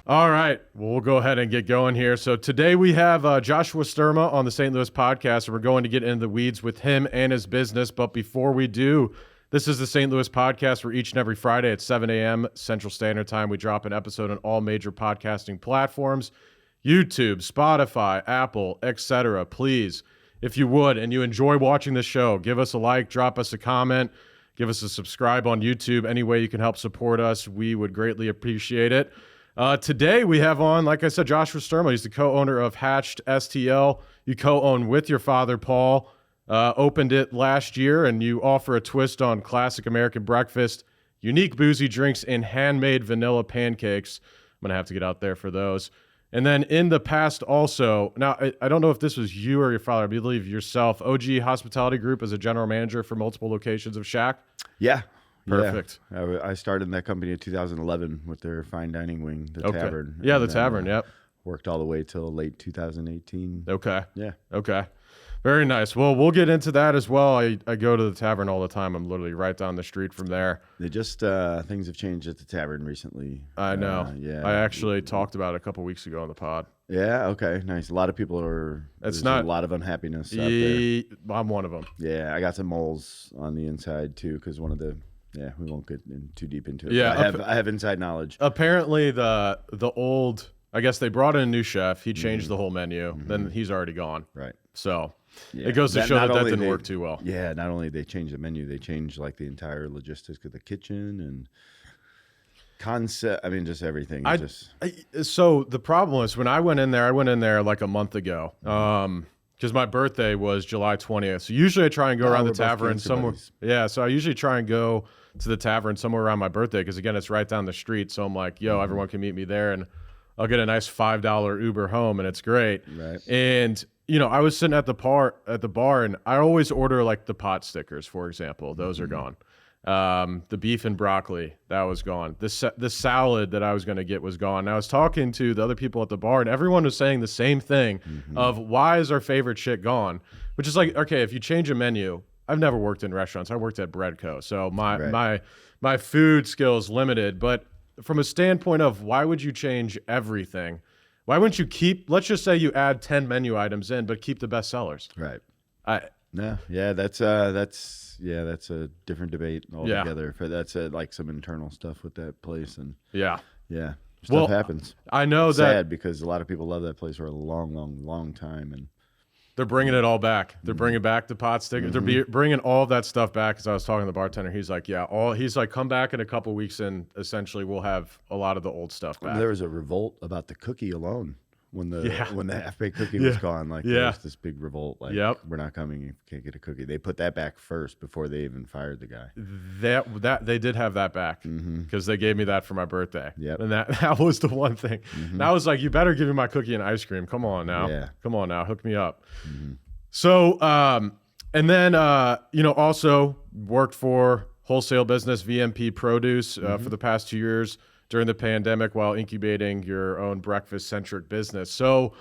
All right. Well, we'll go ahead and get going here. So today we have Joshua Sturma on the St. Louis podcast, and we're going to get into the weeds with him and his business. But before we do, this is the St. Louis podcast where each and every Friday at 7 a.m. Central Standard Time, we drop an episode on all major podcasting platforms, YouTube, Spotify, Apple, etc. Please, if you would, and you enjoy watching the show, give us a like, drop us a comment, give us a subscribe on YouTube. Any way you can help support us, we would greatly appreciate it. Today we have on, like I said, Joshua Sturma. He's the co-owner of Hatch'd STL. You co-own with your father, Paul. Opened it last year, and you offer a twist on classic American breakfast, unique boozy drinks, and handmade vanilla pancakes. I'm going to have to get out there for those. And then in the past also, now I don't know if this was you or your father, I believe yourself, OG Hospitality Group as a general manager for multiple locations of Shack. Yeah. Perfect. Yeah. I started in that company in 2011 with their fine dining wing, the tavern. Yeah, the tavern, yep. Worked all the way till late 2018. Okay. Yeah. Okay. Very nice. Well, we'll get into that as well. I go to the tavern all the time. I'm literally right down the street from there. They just, things have changed at the tavern recently. I know. Yeah. I actually talked about it a couple weeks ago on the pod. Yeah, okay, nice. A lot of people there's a lot of unhappiness out there. I'm one of them. Yeah, I got some moles on the inside too, because we won't get too deep into it. Yeah, I have inside knowledge. Apparently the old, I guess they brought in a new chef. He changed the whole menu. Then he's already gone. Right. So yeah. It goes to show that didn't work too well. Yeah, not only they changed the menu, they changed like the entire logistics of the kitchen and concept. I mean, just everything. So the problem was when I went in there like a month ago. Because my birthday was July 20th. So usually I try and go around the tavern somewhere. Yeah, so I usually try and go to the tavern somewhere around my birthday because, again, it's right down the street. So I'm like, yo, everyone can meet me there, and I'll get a nice $5 Uber home, and it's great. Right. And, I was sitting at the bar, and I always order, like, the pot stickers, for example. Those are gone. The beef and broccoli, that was gone. The salad that I was going to get was gone. And I was talking to the other people at the bar, and everyone was saying the same thing of why is our favorite shit gone? Which is like, okay, if you change a menu, I've never worked in restaurants. I worked at Breadco, so my food skills limited. But from a standpoint of why would you change everything? Why wouldn't you keep? Let's just say you add 10 menu items in, but keep the best sellers. Right. That's a different debate altogether. Yeah. That's like some internal stuff with that place, and stuff happens. I know sad because a lot of people love that place for a long time, and they're bringing it all back. They're bringing back the pot stickers. They're bringing all of that stuff back. Because I was talking to the bartender, he's like, he's like, come back in a couple weeks, and essentially we'll have a lot of the old stuff back. There was a revolt about the cookie alone. When the half-baked cookie was gone, there was this big revolt. Like, we're not coming if you can't get a cookie. They put that back first before they even fired the guy. That they did have that back because they gave me that for my birthday. Yep. And that was the one thing. And I was like, you better give me my cookie and ice cream. Come on now. Yeah. Come on now. Hook me up. So, and then, also worked for wholesale business, VMP Produce, for the past 2 years. During the pandemic while incubating your own breakfast-centric business. So,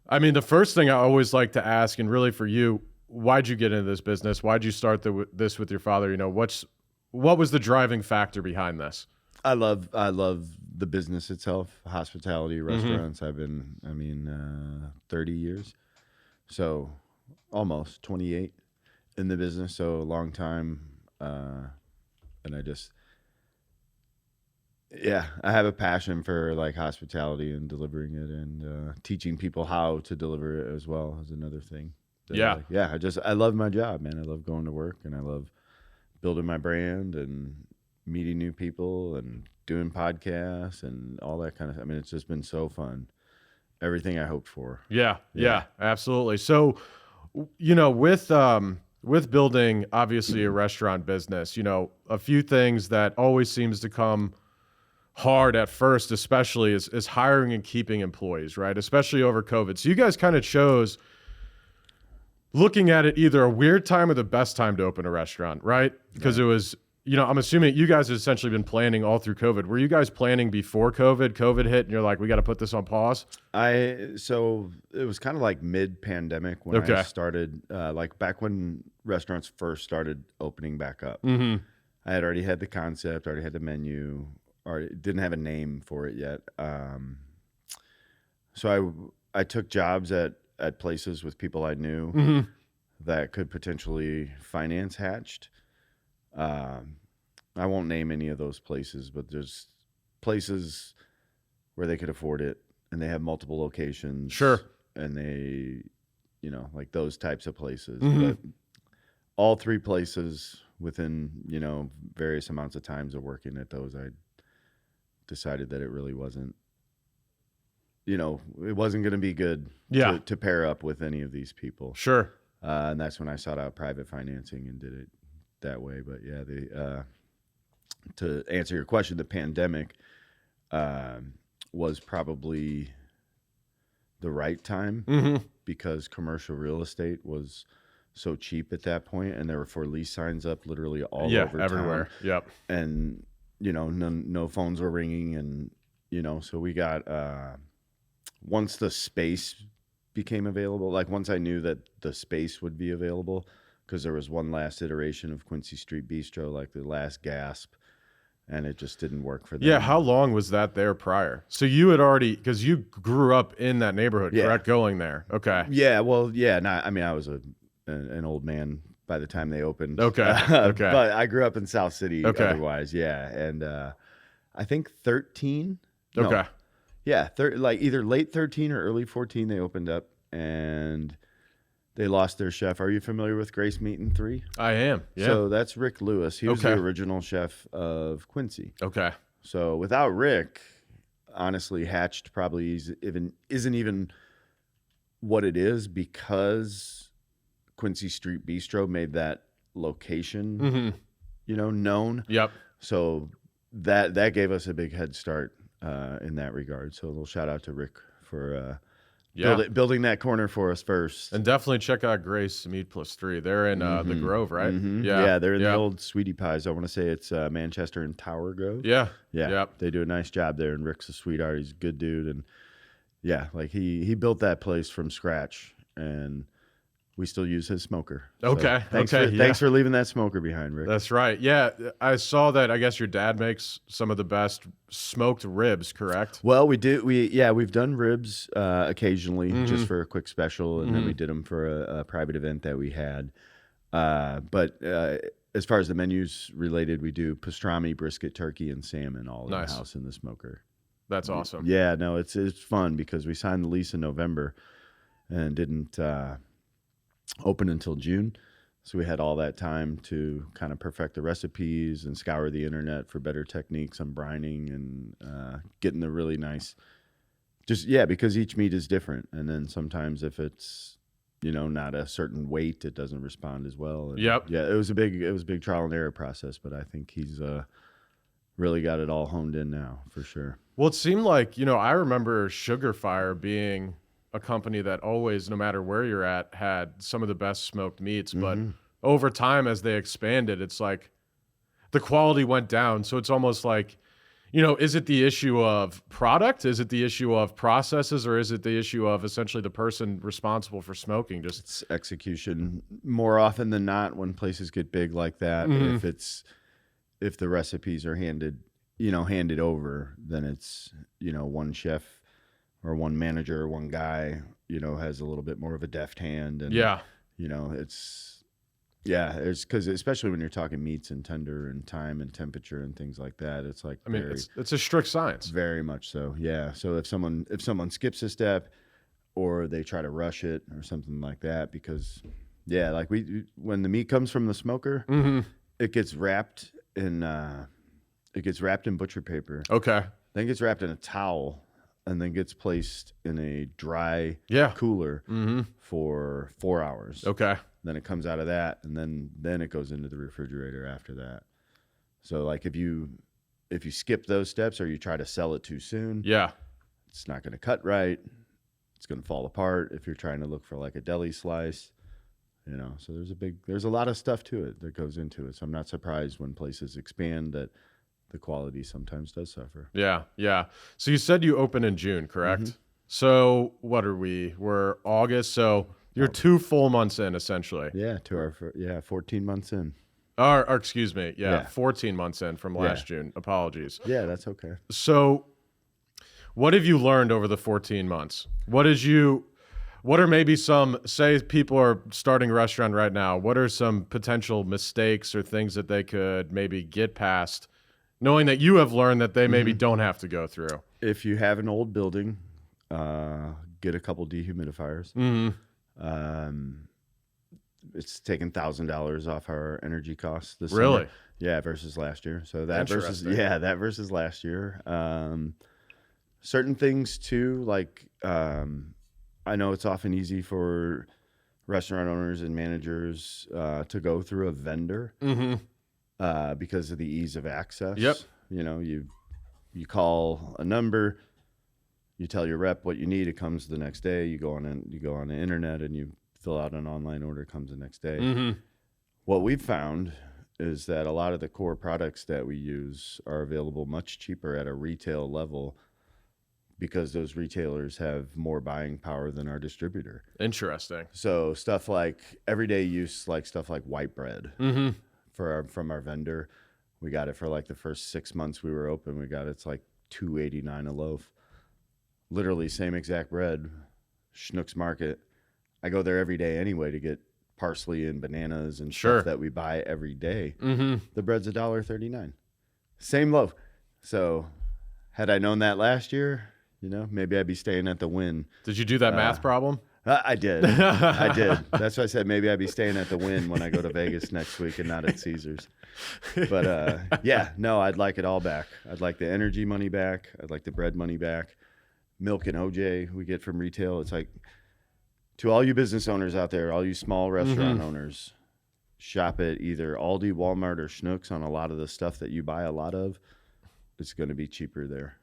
I mean, the first thing I always like to ask, and really for you, why'd you get into this business? Why'd you start this with your father? What was the driving factor behind this? I love the business itself, hospitality, restaurants. I've been, 30 years. So almost 28 in the business. So a long time. And I have a passion for like hospitality and delivering it, and teaching people how to deliver it as well is another thing. I love my job, man. I love going to work, and I love building my brand and meeting new people and doing podcasts and all that kind of stuff. I mean, it's just been so fun. Everything I hoped for. Yeah, absolutely. So, with building obviously a restaurant business, a few things that always seems to come hard at first, especially is hiring and keeping employees, right? Especially over COVID. So you guys kind of chose, looking at it, either a weird time or the best time to open a restaurant, right? Because it was, I'm assuming you guys have essentially been planning all through COVID. Were you guys planning before COVID? COVID hit and you're like, we got to put this on pause? So it was kind of like mid-pandemic when I started, like back when restaurants first started opening back up. I had already had the concept, already had the menu, or didn't have a name for it yet. So I took jobs at places with people I knew that could potentially finance Hatched. I won't name any of those places, but there's places where they could afford it, and they have multiple locations. Sure. And they, like those types of places. But all 3 places within, various amounts of times of working at those, I decided that it really wasn't, it wasn't going to be good to pair up with any of these people. Sure. And that's when I sought out private financing and did it that way. But yeah, to answer your question, the pandemic was probably the right time because commercial real estate was so cheap at that point, and there were for lease signs up literally all over everywhere. town. Yep. And no phones were ringing, and so we got once the space became available, like once I knew that the space would be available, because there was one last iteration of Quincy Street Bistro, like the last gasp, and it just didn't work for them. Yeah, how long was that there prior? So you had already, because you grew up in that neighborhood, correct? Going there. Okay. Yeah, well, yeah, I was an old man by the time they opened. Okay. Okay. But I grew up in South City otherwise, yeah. And I think 13. Okay. No, yeah, like either late 13 or early 14 they opened up, and they lost their chef. Are you familiar with Grace Meat and 3? I am. Yeah. So that's Rick Lewis. He was the original chef of Quincy. Okay. So without Rick, honestly, Hatched probably isn't even what it is, because Quincy Street Bistro made that location, known. Yep. So that gave us a big head start in that regard. So a little shout out to Rick for building that corner for us first. And definitely check out Grace Meat Plus 3. They're in the Grove, right? Yeah, they're in the old Sweetie Pies. I want to say it's Manchester and Tower Grove. Yeah. Yep. They do a nice job there, and Rick's a sweetheart. He's a good dude, and yeah, like he built that place from scratch, and we still use his smoker. Okay. So thanks for leaving that smoker behind, Rick. That's right. Yeah, I saw that. I guess your dad makes some of the best smoked ribs, correct? Well, we've done ribs occasionally just for a quick special, and then we did them for a private event that we had. But as far as the menus related, we do pastrami, brisket, turkey, and salmon all in the house in the smoker. That's awesome. Yeah, no, it's fun because we signed the lease in November and didn't open until June. So we had all that time to kind of perfect the recipes and scour the internet for better techniques on brining and getting the really nice, because each meat is different. And then sometimes if it's, not a certain weight, it doesn't respond as well. And yep. Yeah, it was a big trial and error process, but I think he's really got it all honed in now for sure. Well, it seemed like, I remember Sugar Fire being a company that always, no matter where you're at, had some of the best smoked meats. But over time, as they expanded, it's like the quality went down. So it's almost like, is it the issue of product? Is it the issue of processes? Or is it the issue of essentially the person responsible for smoking? It's execution more often than not when places get big like that. If the recipes are handed over, then it's, one chef or one manager or one guy, has a little bit more of a deft hand. And, it's because especially when you're talking meats and tender and time and temperature and things like that, it's like, it's a strict science. Very much so. Yeah. So if someone skips a step or they try to rush it or something like that, because like when the meat comes from the smoker, it gets wrapped in butcher paper. Okay. Then it gets wrapped in a towel, and then gets placed in a dry cooler for 4 hours. Okay. Then it comes out of that, and then it goes into the refrigerator after that. So like if you skip those steps or you try to sell it too soon, it's not going to cut right. It's going to fall apart if you're trying to look for like a deli slice. So there's a lot of stuff to it that goes into it. So I'm not surprised when places expand that the quality sometimes does suffer. Yeah. So you said you opened in June, correct? So what are we? We're August. So you're 2 full months in, essentially. Yeah, 14 months in. Or excuse me. Yeah, Yeah. 14 months in from last June. Apologies. Yeah, that's okay. So what have you learned over the 14 months? What are maybe some, say people are starting a restaurant right now, what are some potential mistakes or things that they could maybe get past, knowing that you have learned that they maybe don't have to go through? If you have an old building, get a couple dehumidifiers. It's taken $1,000 off our energy costs this Really? summer. Yeah, versus last year. So that versus last year. Certain things too, like I know it's often easy for restaurant owners and managers to go through a vendor because of the ease of access. Yep. You know, you call a number, you tell your rep what you need, it comes the next day. You go on the internet and you fill out an online order, it comes the next day. What we've found is that a lot of the core products that we use are available much cheaper at a retail level because those retailers have more buying power than our distributor. Interesting. So stuff like everyday use, like stuff like white bread from our vendor. We got it for like the first 6 months we were open. We got it's like $2.89 a loaf. Literally same exact bread, Schnucks Market. I go there every day anyway to get parsley and bananas and stuff that we buy every day. The bread's $1.39. Same loaf. So had I known that last year, you know, maybe I'd be staying at the Wynn. Did you do that math problem? I did. I did. That's why I said maybe I'd be staying at the Wynn when I go to Vegas next week and not at Caesars. But yeah, no, I'd like it all back. I'd like the energy money back. I'd like the bread money back. Milk and OJ we get from retail. It's like, to all you business owners out there, all you small restaurant owners, shop at either Aldi, Walmart, or Schnucks on a lot of the stuff that you buy a lot of. It's going to be cheaper there.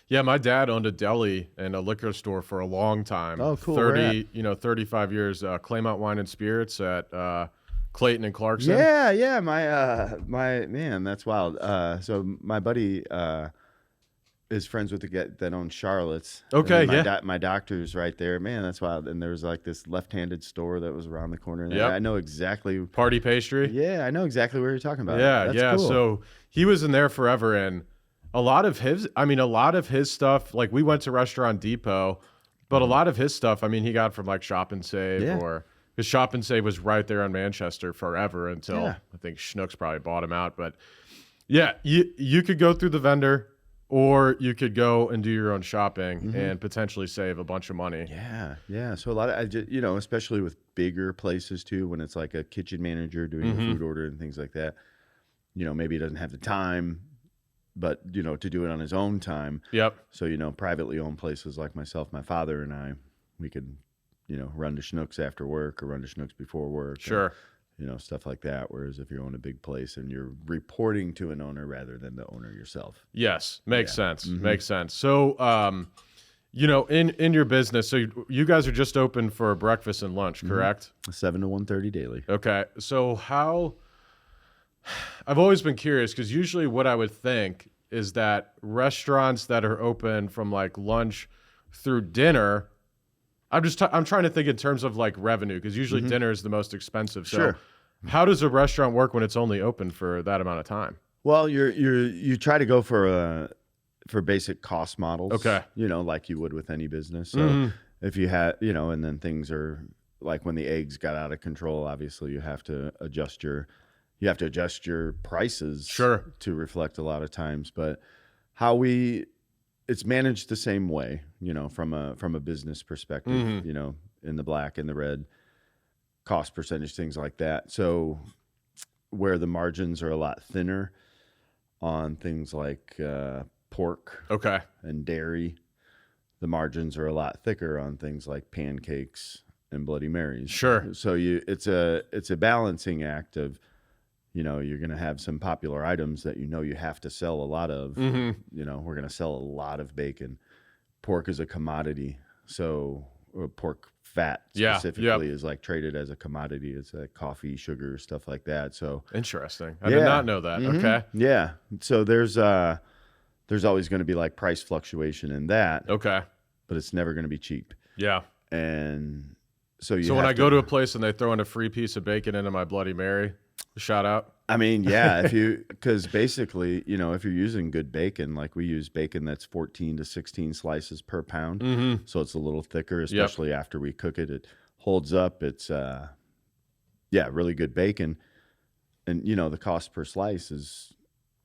Yeah, my dad owned a deli and a liquor store for a long time. Oh, cool. 35 years. Claymont Wine and Spirits at Clayton and Clarkson. Yeah. My man, that's wild. So my buddy is friends with the guy that owns Charlotte's. Okay, my doctor's right there. Man, that's wild. And there was like this left-handed store that was around the corner. And I know exactly. Party Pastry. Yeah, I know exactly what you're talking about. Yeah, that's cool. So he was in there forever, and a lot of his stuff, like we went to Restaurant Depot, but a lot of his stuff, I mean, he got from like Shop and Save or because Shop and Save was right there on Manchester forever until I think Schnucks probably bought him out. But yeah, you could go through the vendor or you could go and do your own shopping and potentially save a bunch of money. Yeah. So a lot of, especially with bigger places too, when it's like a kitchen manager doing a food order and things like that, maybe he doesn't have the time, but to do it on his own time. Yep. So privately owned places like myself, my father, and I, we could run to Schnucks after work or run to Schnucks before work. Sure. And, stuff like that. Whereas if you own a big place and you're reporting to an owner rather than the owner yourself. Yes, makes sense. Makes sense. So in your business, so you guys are just open for breakfast and lunch, correct? 7 to 1:30 daily. Okay. So I've always been curious because usually what I would think is that restaurants that are open from like lunch through dinner, I'm trying to think in terms of like revenue because usually dinner is the most expensive. So how does a restaurant work when it's only open for that amount of time? Well, you try to go for basic cost models. Okay. Like you would with any business. So if you had, and then things are like when the eggs got out of control, obviously you have to adjust your prices to reflect a lot of times, but it's managed the same way, from a business perspective, in the black and the red, cost percentage, things like that. So where the margins are a lot thinner on things like pork and dairy, the margins are a lot thicker on things like pancakes and Bloody Marys. Sure. So it's a balancing act of, you're going to have some popular items that you have to sell a lot of. We're going to sell a lot of bacon. Pork is a commodity. So pork fat specifically is like traded as a commodity. It's like coffee, sugar, stuff like that. So interesting. I did not know that. Okay. Yeah. So there's always going to be like price fluctuation in that. Okay. But it's never going to be cheap. Yeah. And so when I go to a place and they throw in a free piece of bacon into my Bloody Mary, shout out. I mean, yeah, because basically, if you're using good bacon, like we use bacon that's 14 to 16 slices per pound. Mm-hmm. So it's a little thicker, especially after we cook it. It holds up. It's, really good bacon. And, the cost per slice is,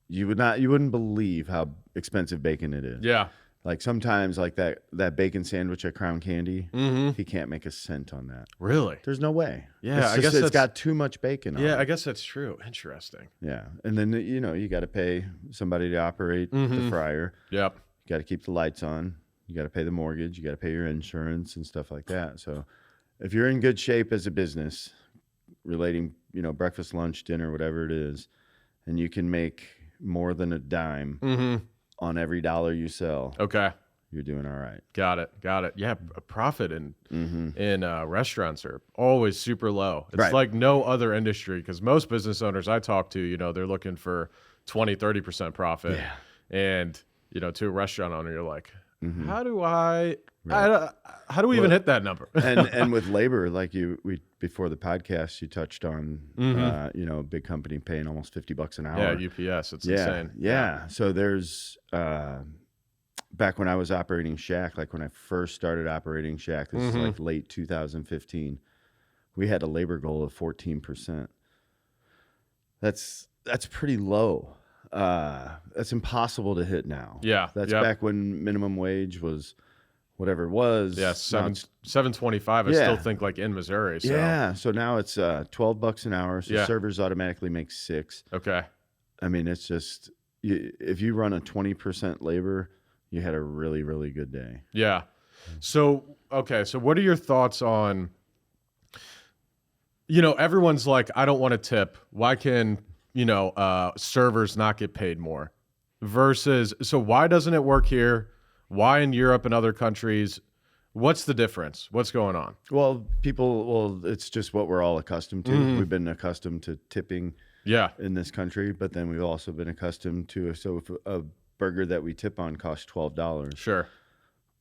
you wouldn't believe how expensive bacon it is. Yeah. Like sometimes like that bacon sandwich at Crown Candy, he can't make a cent on that. Really? There's no way. Yeah, I guess it's got too much bacon on it. Yeah, I guess that's true. Interesting. Yeah. And then, you got to pay somebody to operate the fryer. Yep. You got to keep the lights on. You got to pay the mortgage. You got to pay your insurance and stuff like that. So if you're in good shape as a business relating, breakfast, lunch, dinner, whatever it is, and you can make more than a dime on every dollar you sell. Okay. You're doing all right. Got it. Yeah, a profit in restaurants are always super low. It's like no other industry, because most business owners I talk to, they're looking for 20, 30% profit. Yeah. And, to a restaurant owner, you're like, how do how do we even hit that number? and with labor, like before the podcast, you touched on, a big company paying almost $50 an hour. Yeah, UPS. It's insane. Yeah. So there's, back when I was operating Shack, like when I first started operating Shack, this is like late 2015, we had a labor goal of 14%. That's pretty low. That's impossible to hit now. Yeah. That's back when minimum wage was whatever it was. Yeah, $7.25. I still think like in Missouri. So. Yeah. So now it's $12 an hour. So servers automatically make $6. Okay. I mean, it's just if you run a 20% labor, you had a really, really good day. Yeah. So what are your thoughts on, everyone's like, I don't want to tip. Why can, servers not get paid more? Versus, so why doesn't it work here? Why in Europe and other countries? What's the difference? What's going on? Well, it's just what we're all accustomed to. We've been accustomed to tipping in this country, but then we've also been accustomed to, so if a burger that we tip on costs $12. Sure.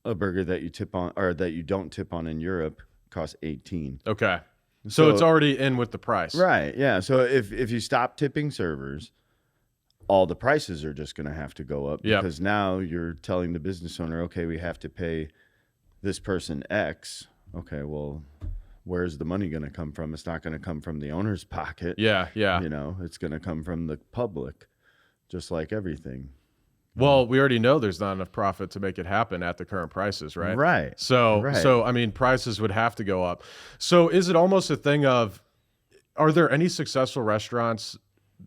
A burger that you tip on, or that you don't tip on in Europe, costs $18. Okay. So it's already in with the price. Right. Yeah. So if you stop tipping servers, all the prices are just going to have to go up because now you're telling the business owner, okay, we have to pay this person X. Okay, well, where's the money going to come from? It's not going to come from the owner's pocket. Yeah. It's going to come from the public, just like everything. Well, we already know there's not enough profit to make it happen at the current prices, right? Right. So I mean, prices would have to go up. So is it almost a thing of, are there any successful restaurants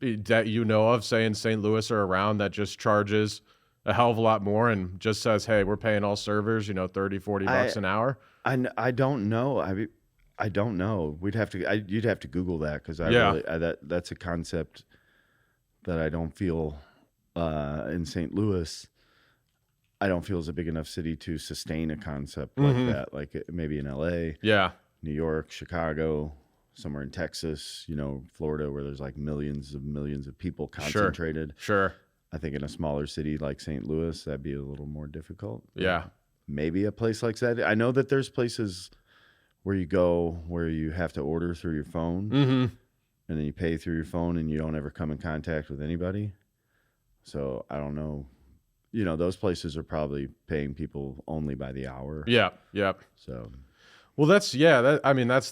that you know of, say in St. Louis or around, that just charges a hell of a lot more and just says, hey, we're paying all servers, $30-$40 an hour? I don't know. I don't know. You'd have to Google that, because that's a concept that I don't feel in St. Louis. I don't feel is a big enough city to sustain a concept like that. Like maybe in LA, New York, Chicago, somewhere in Texas, Florida, where there's like millions of people concentrated. Sure. I think in a smaller city like St. Louis, that'd be a little more difficult. Yeah. Maybe a place like that. I know that there's places where you go where you have to order through your phone, and then you pay through your phone and you don't ever come in contact with anybody. So I don't know. Those places are probably paying people only by the hour. Yeah. Yep. So. Well, that's the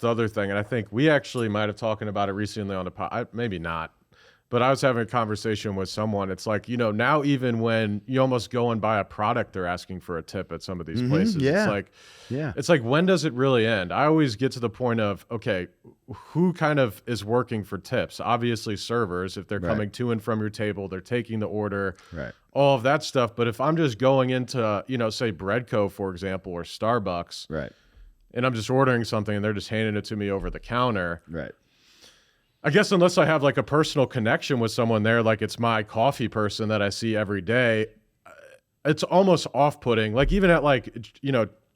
other thing. And I think we actually might have talking about it recently on the pod. Maybe not. But I was having a conversation with someone. It's like, now even when you almost go and buy a product, they're asking for a tip at some of these places. Yeah. It's like, when does it really end? I always get to the point of, okay, who kind of is working for tips? Obviously servers, if they're coming to and from your table, they're taking the order, all of that stuff. But if I'm just going into, say Breadco, for example, or Starbucks, and I'm just ordering something and they're just handing it to me over the counter. Right. I guess unless I have like a personal connection with someone there, like it's my coffee person that I see every day, it's almost off-putting. Like even at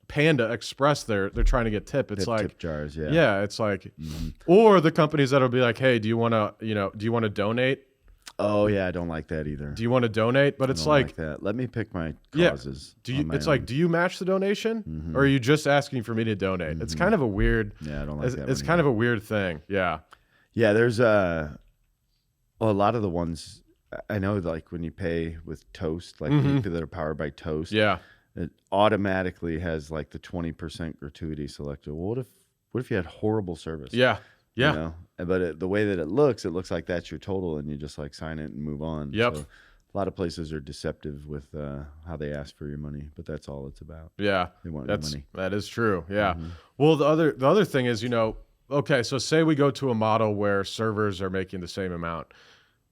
Panda Express, they're trying to get tip. It's like tip jars, it's like, or the companies that'll be like, hey, do you want to donate? Oh yeah, I don't like that either. Do you want to donate? But it's like that. Let me pick my causes. Do you match the donation, or are you just asking for me to donate? It's kind of a weird. Yeah, I don't like that. It's kind of a weird thing. Yeah. Yeah, there's Well, a lot of the ones I know, like when you pay with Toast, like people that are powered by Toast, Yeah. it automatically has like the 20% gratuity selected. Well, what if you had horrible service? Yeah. Yeah. You know, but the way that it looks like that's your total, and you just like sign it and move on. Yep. So a lot of places are deceptive with how they ask for your money, but that's all it's about. Yeah. They want your money. That is true. Yeah. Well, the other thing is, okay, so say we go to a model where servers are making the same amount.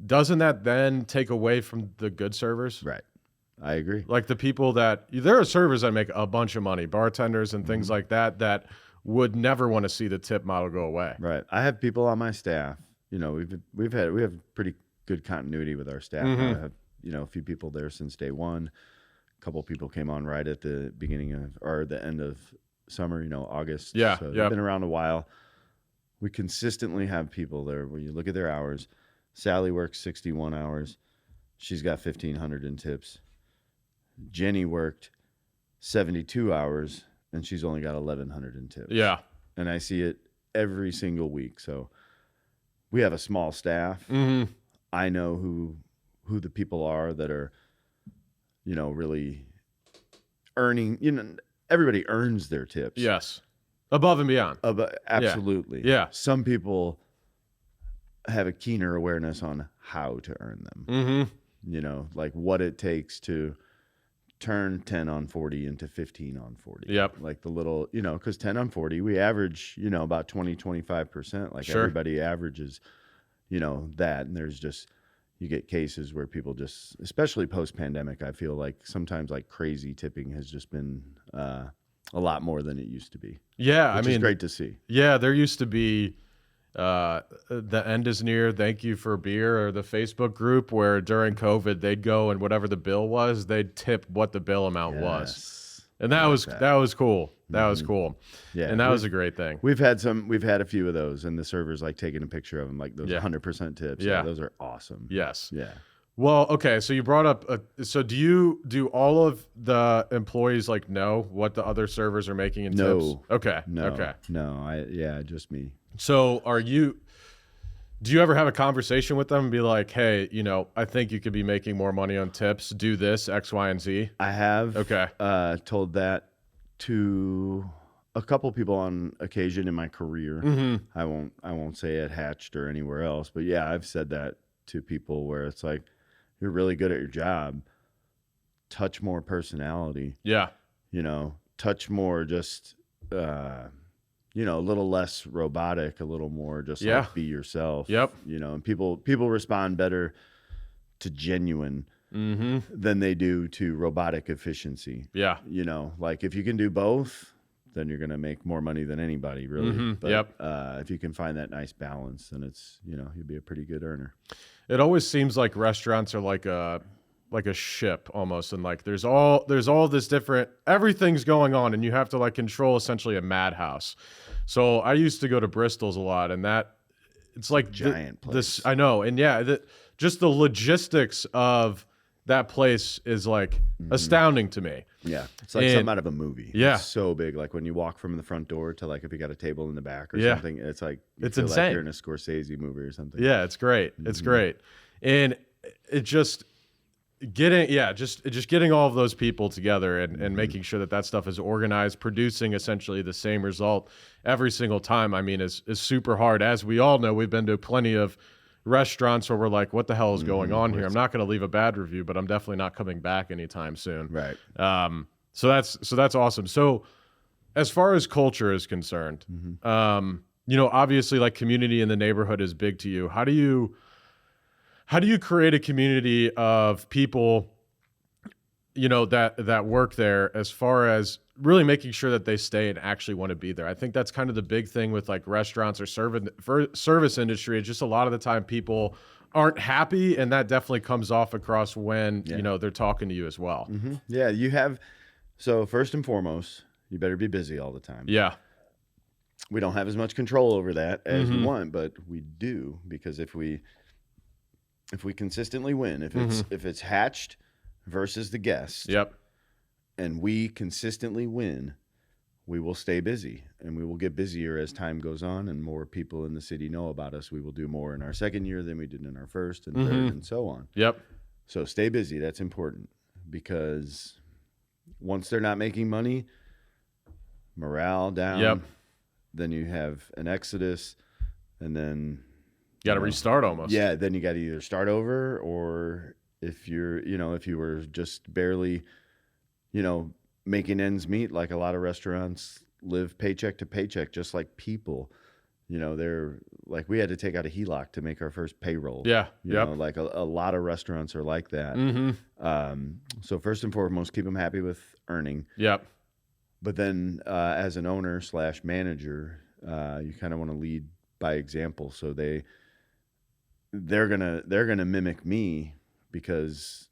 Doesn't that then take away from the good servers? Right. I agree. Like the people there are servers that make a bunch of money, bartenders and things like that would never want to see the tip model go away. Right. I have people on my staff. You know, we have pretty good continuity with our staff. I have a few people there since day one. A couple people came on right at the beginning of or the end of summer. August. Yeah. So they've been around a while. We consistently have people there where you look at their hours. Sally works 61 hours. She's got 1,500 in tips. Jenny worked 72 hours, and she's only got 1,100 in tips. Yeah. And I see it every single week. So we have a small staff. I know who the people are that are, really earning. Everybody earns their tips. Yes. Above and beyond. Absolutely. Yeah. Some people have a keener awareness on how to earn them. Like what it takes to turn 10 on 40 into 15 on 40. Yep. Like the little, because 10 on 40, we average, about 25%. Like Sure. everybody averages, that. And there's just, you get cases where people just, especially post-pandemic, I feel like sometimes like crazy tipping has just been a lot more than it used to be. Yeah. Which is great to see. Yeah. There used to be, the end is near, thank you for beer, or the Facebook group where during COVID they'd go and whatever the bill was, they'd tip what the bill amount was. And that was cool. That was cool. Yeah. And that was a great thing. We've had a few of those, and the servers like taking a picture of them, like those 100% tips. Yeah. Those are awesome. Yes. Yeah. Well, okay. So you brought up, so do all of the employees like know what the other servers are making in tips? Okay. No. Okay. No. Just me. So do you ever have a conversation with them and be like, hey, I think you could be making more money on tips. Do this, X, Y, and Z? I have told that to a couple people on occasion in my career. I won't say at Hatch'd or anywhere else, but yeah, I've said that to people where it's like, you're really good at your job. Touch more personality. Yeah. Touch more just a little less robotic, a little more just like be yourself. Yep. And people respond better to genuine than they do to robotic efficiency. Yeah. Like if you can do both, then you're going to make more money than anybody, really. But if you can find that nice balance, then it's, you'll be a pretty good earner. It always seems like restaurants are like a ship almost, and like there's all this different, everything's going on, and you have to like control essentially a madhouse. So I used to go to Bristol's a lot, and that it's like giant place. I know, and just the logistics of that place is like astounding to me. Yeah, it's like something out of a movie. Yeah, it's so big. Like when you walk from the front door to like if you got a table in the back or something, it's like it's feel insane. Like you're in a Scorsese movie or something. Yeah, it's great. It's great, and it just. Getting all of those people together and making sure that stuff is organized, producing essentially the same result every single time, is super hard. As we all know, we've been to plenty of restaurants where we're like, what the hell is going on here? I'm not going to leave a bad review, but I'm definitely not coming back anytime soon. Right. So that's awesome. So as far as culture is concerned, obviously like community in the neighborhood is big to you. How do you create a community of people, that work there, as far as really making sure that they stay and actually want to be there? I think that's kind of the big thing with like restaurants or service industry. It's just a lot of the time people aren't happy, and that definitely comes off across when, they're talking to you as well. Yeah, so first and foremost, you better be busy all the time. Yeah. We don't have as much control over that as we want, but we do, because if we consistently win, if it's Hatch'd versus the guest, yep, and we consistently win, we will stay busy, and we will get busier as time goes on, and more people in the city know about us. We will do more in our second year than we did in our first and third, and so on. Yep. So stay busy. That's important, because once they're not making money, morale down. Yep. Then you have an exodus, and then you got to restart almost. Yeah. Then you got to either start over, or if you were just barely, making ends meet, like a lot of restaurants live paycheck to paycheck, just like people. They're like, we had to take out a HELOC to make our first payroll. Yeah. Like a lot of restaurants are like that. So first and foremost, keep them happy with earning. Yep. But then as an owner / manager, you kind of want to lead by example. So they're gonna mimic me, because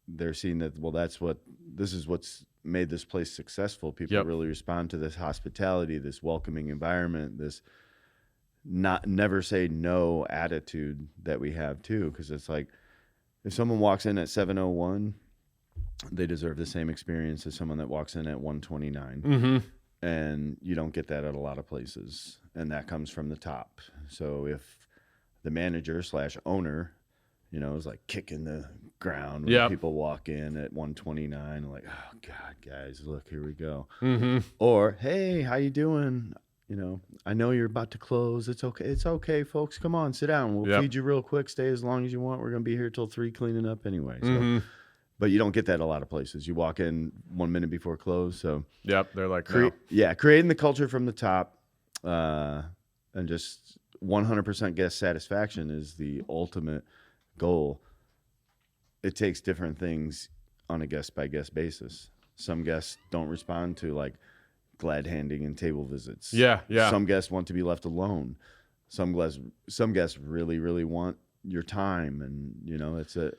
they're seeing that, well, this is what's made this place successful. People really respond to this hospitality, this welcoming environment, this never say no attitude that we have too. Because it's like, if someone walks in at 7:01, they deserve the same experience as someone that walks in at 1:29. And you don't get that at a lot of places, and that comes from the top. So if the manager / owner, is like kicking the ground when people walk in at 1:29, like, oh God, guys, look, here we go. Or, hey, how you doing? I know you're about to close. It's okay. It's okay, folks. Come on, sit down. We'll feed you real quick. Stay as long as you want. We're going to be here till 3 cleaning up anyway. So, but you don't get that a lot of places. You walk in 1 minute before close. So they're like, no. Creating the culture from the top, and just 100% guest satisfaction is the ultimate goal. It takes different things on a guest by guest basis. Some guests don't respond to like glad handing and table visits. Yeah. Some guests want to be left alone. Some guests really, really want your time, and it's a.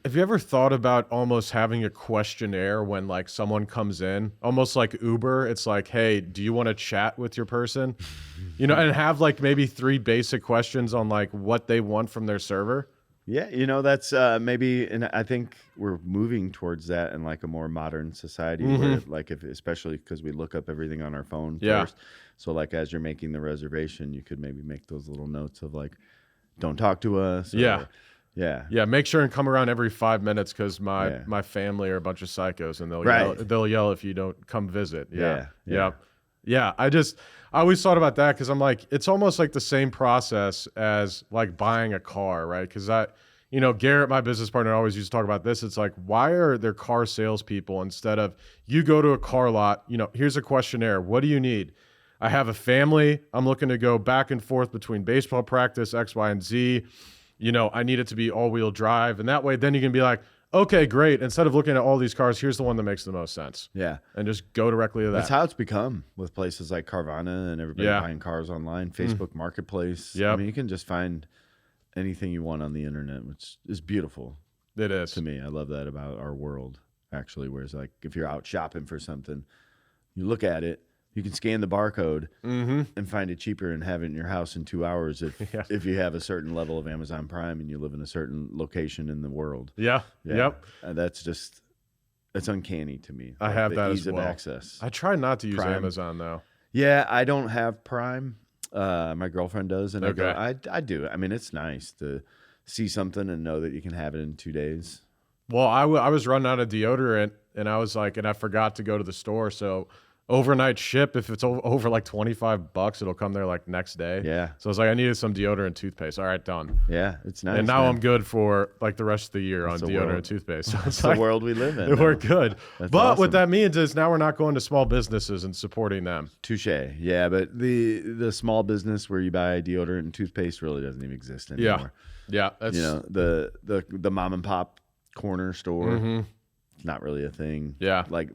Have you ever thought about almost having a questionnaire when like someone comes in, almost like Uber? It's like, hey, do you want to chat with your person? And have like maybe 3 basic questions on like what they want from their server. Yeah, that's maybe, and I think we're moving towards that in like a more modern society, where like especially because we look up everything on our phone first. So like as you're making the reservation, you could maybe make those little notes of like, don't talk to us. Or, Yeah. Make sure and come around every 5 minutes, because my family are a bunch of psychos, and they'll yell if you don't come visit. Yeah. I always thought about that, because I'm like, it's almost like the same process as like buying a car, right? Because Garrett, my business partner, always used to talk about this. It's like, why are there car salespeople instead of you go to a car lot? Here's a questionnaire. What do you need? I have a family. I'm looking to go back and forth between baseball practice, X, Y, and Z. I need it to be all-wheel drive. And that way, then you can be like, okay, great. Instead of looking at all these cars, here's the one that makes the most sense. Yeah. And just go directly to that. That's how it's become with places like Carvana and everybody buying cars online, Facebook Marketplace. Yeah. I mean, you can just find anything you want on the internet, which is beautiful. It is. To me, I love that about our world, actually, where it's like, if you're out shopping for something, you look at it, you can scan the barcode and find it cheaper and have it in your house in 2 hours if you have a certain level of Amazon Prime and you live in a certain location in the world. Yeah. Yep. That's uncanny to me. I have that ease as well. Of access. I try not to use Prime. Amazon though. Yeah, I don't have Prime. My girlfriend does, and okay. I do. I mean, it's nice to see something and know that you can have it in 2 days. Well, I was running out of deodorant, and I was like, and I forgot to go to the store, so overnight ship, if it's over like $25, it'll come there like next day. Yeah. So I was like, I needed some deodorant and toothpaste. All right, done. Yeah, it's nice. And now I'm good for like the rest of the year on deodorant and toothpaste. So it's the world we live in. We're good. That's but awesome. what that means is now we're not going to small businesses and supporting them. Touche. Yeah, but the small business where you buy deodorant and toothpaste really doesn't even exist anymore. Yeah. That's the mom and pop corner store. It's not really a thing. Yeah. Like,